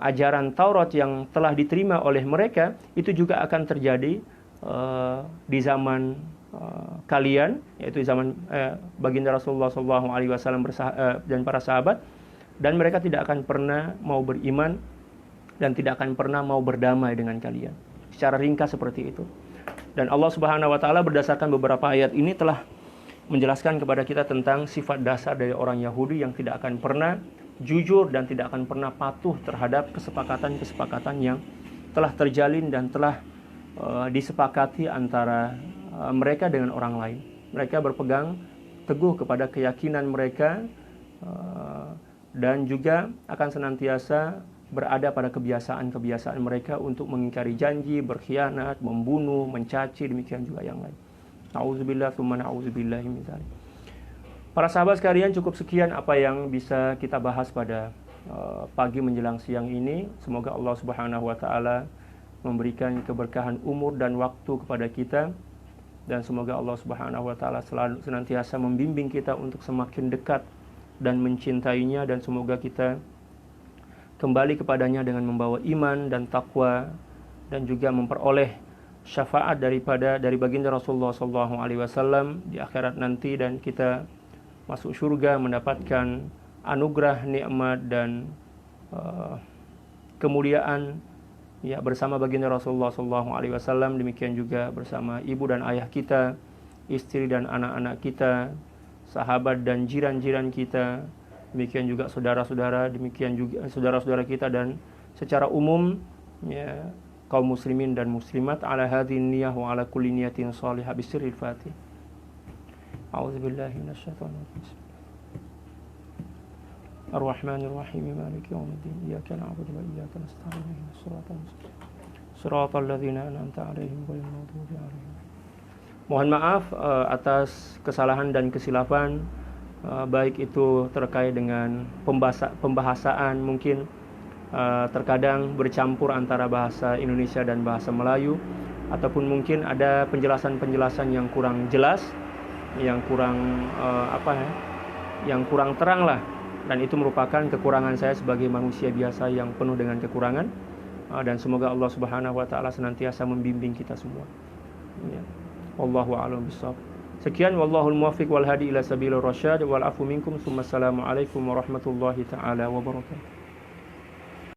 ajaran Taurat yang telah diterima oleh mereka, itu juga akan terjadi di zaman kalian, yaitu zaman baginda Rasulullah SAW dan para sahabat, dan mereka tidak akan pernah mau beriman dan tidak akan pernah mau berdamai dengan kalian. Secara ringkas seperti itu. Dan Allah Subhanahu wa taala berdasarkan beberapa ayat ini telah menjelaskan kepada kita tentang sifat dasar dari orang Yahudi yang tidak akan pernah jujur dan tidak akan pernah patuh terhadap kesepakatan-kesepakatan yang telah terjalin dan telah disepakati antara mereka dengan orang lain. Mereka berpegang teguh kepada keyakinan mereka dan juga akan senantiasa berada pada kebiasaan-kebiasaan mereka untuk mengingkari janji, berkhianat, membunuh, mencaci, demikian juga yang lain. Nauzubillah tsumma nauzubillah min dzalik. Para sahabat sekalian, cukup sekian apa yang bisa kita bahas pada pagi menjelang siang ini. Semoga Allah Subhanahu wa taala memberikan keberkahan umur dan waktu kepada kita, dan semoga Allah Subhanahu wa taala selalu senantiasa membimbing kita untuk semakin dekat dan mencintainya, dan semoga kita kembali kepadanya dengan membawa iman dan takwa, dan juga memperoleh syafaat dari baginda Rasulullah SAW di akhirat nanti, dan kita masuk surga mendapatkan anugerah, nikmat dan kemuliaan ya bersama baginda Rasulullah SAW. Demikian juga bersama ibu dan ayah kita, istri dan anak-anak kita, sahabat dan jiran-jiran kita, demikian juga saudara-saudara, demikian juga saudara-saudara kita, dan secara umum ya kaum muslimin dan muslimat. Ala hadhin niyah wa ala kulli niyatin salihah bisirril fatih. A'udzubillahi minasyaitonir rajim. Ar-Rahmanir Rahim, Maliki yaumiddin. Iyyaka na'budu wa iyyaka nasta'in. Ihdinas siratal mustaqim. Shiratal ladzina an'amta 'alaihim ghairil maghdubi 'alaihim. Mohon maaf atas kesalahan dan kesilapan, baik itu terkait dengan pembahasaan mungkin terkadang bercampur antara bahasa Indonesia dan bahasa Melayu, ataupun mungkin ada penjelasan-penjelasan yang kurang jelas, yang kurang yang kurang terang lah, dan itu merupakan kekurangan saya sebagai manusia biasa yang penuh dengan kekurangan, dan semoga Allah Subhanahu wa taala senantiasa membimbing kita semua. Ya. Wallahu a'lam bishawab. Sekian, wallahul muwaffiq wal hadi ila sabilir rasyad wal afu minkum. Assalamualaikum warahmatullahi taala wabarakatuh.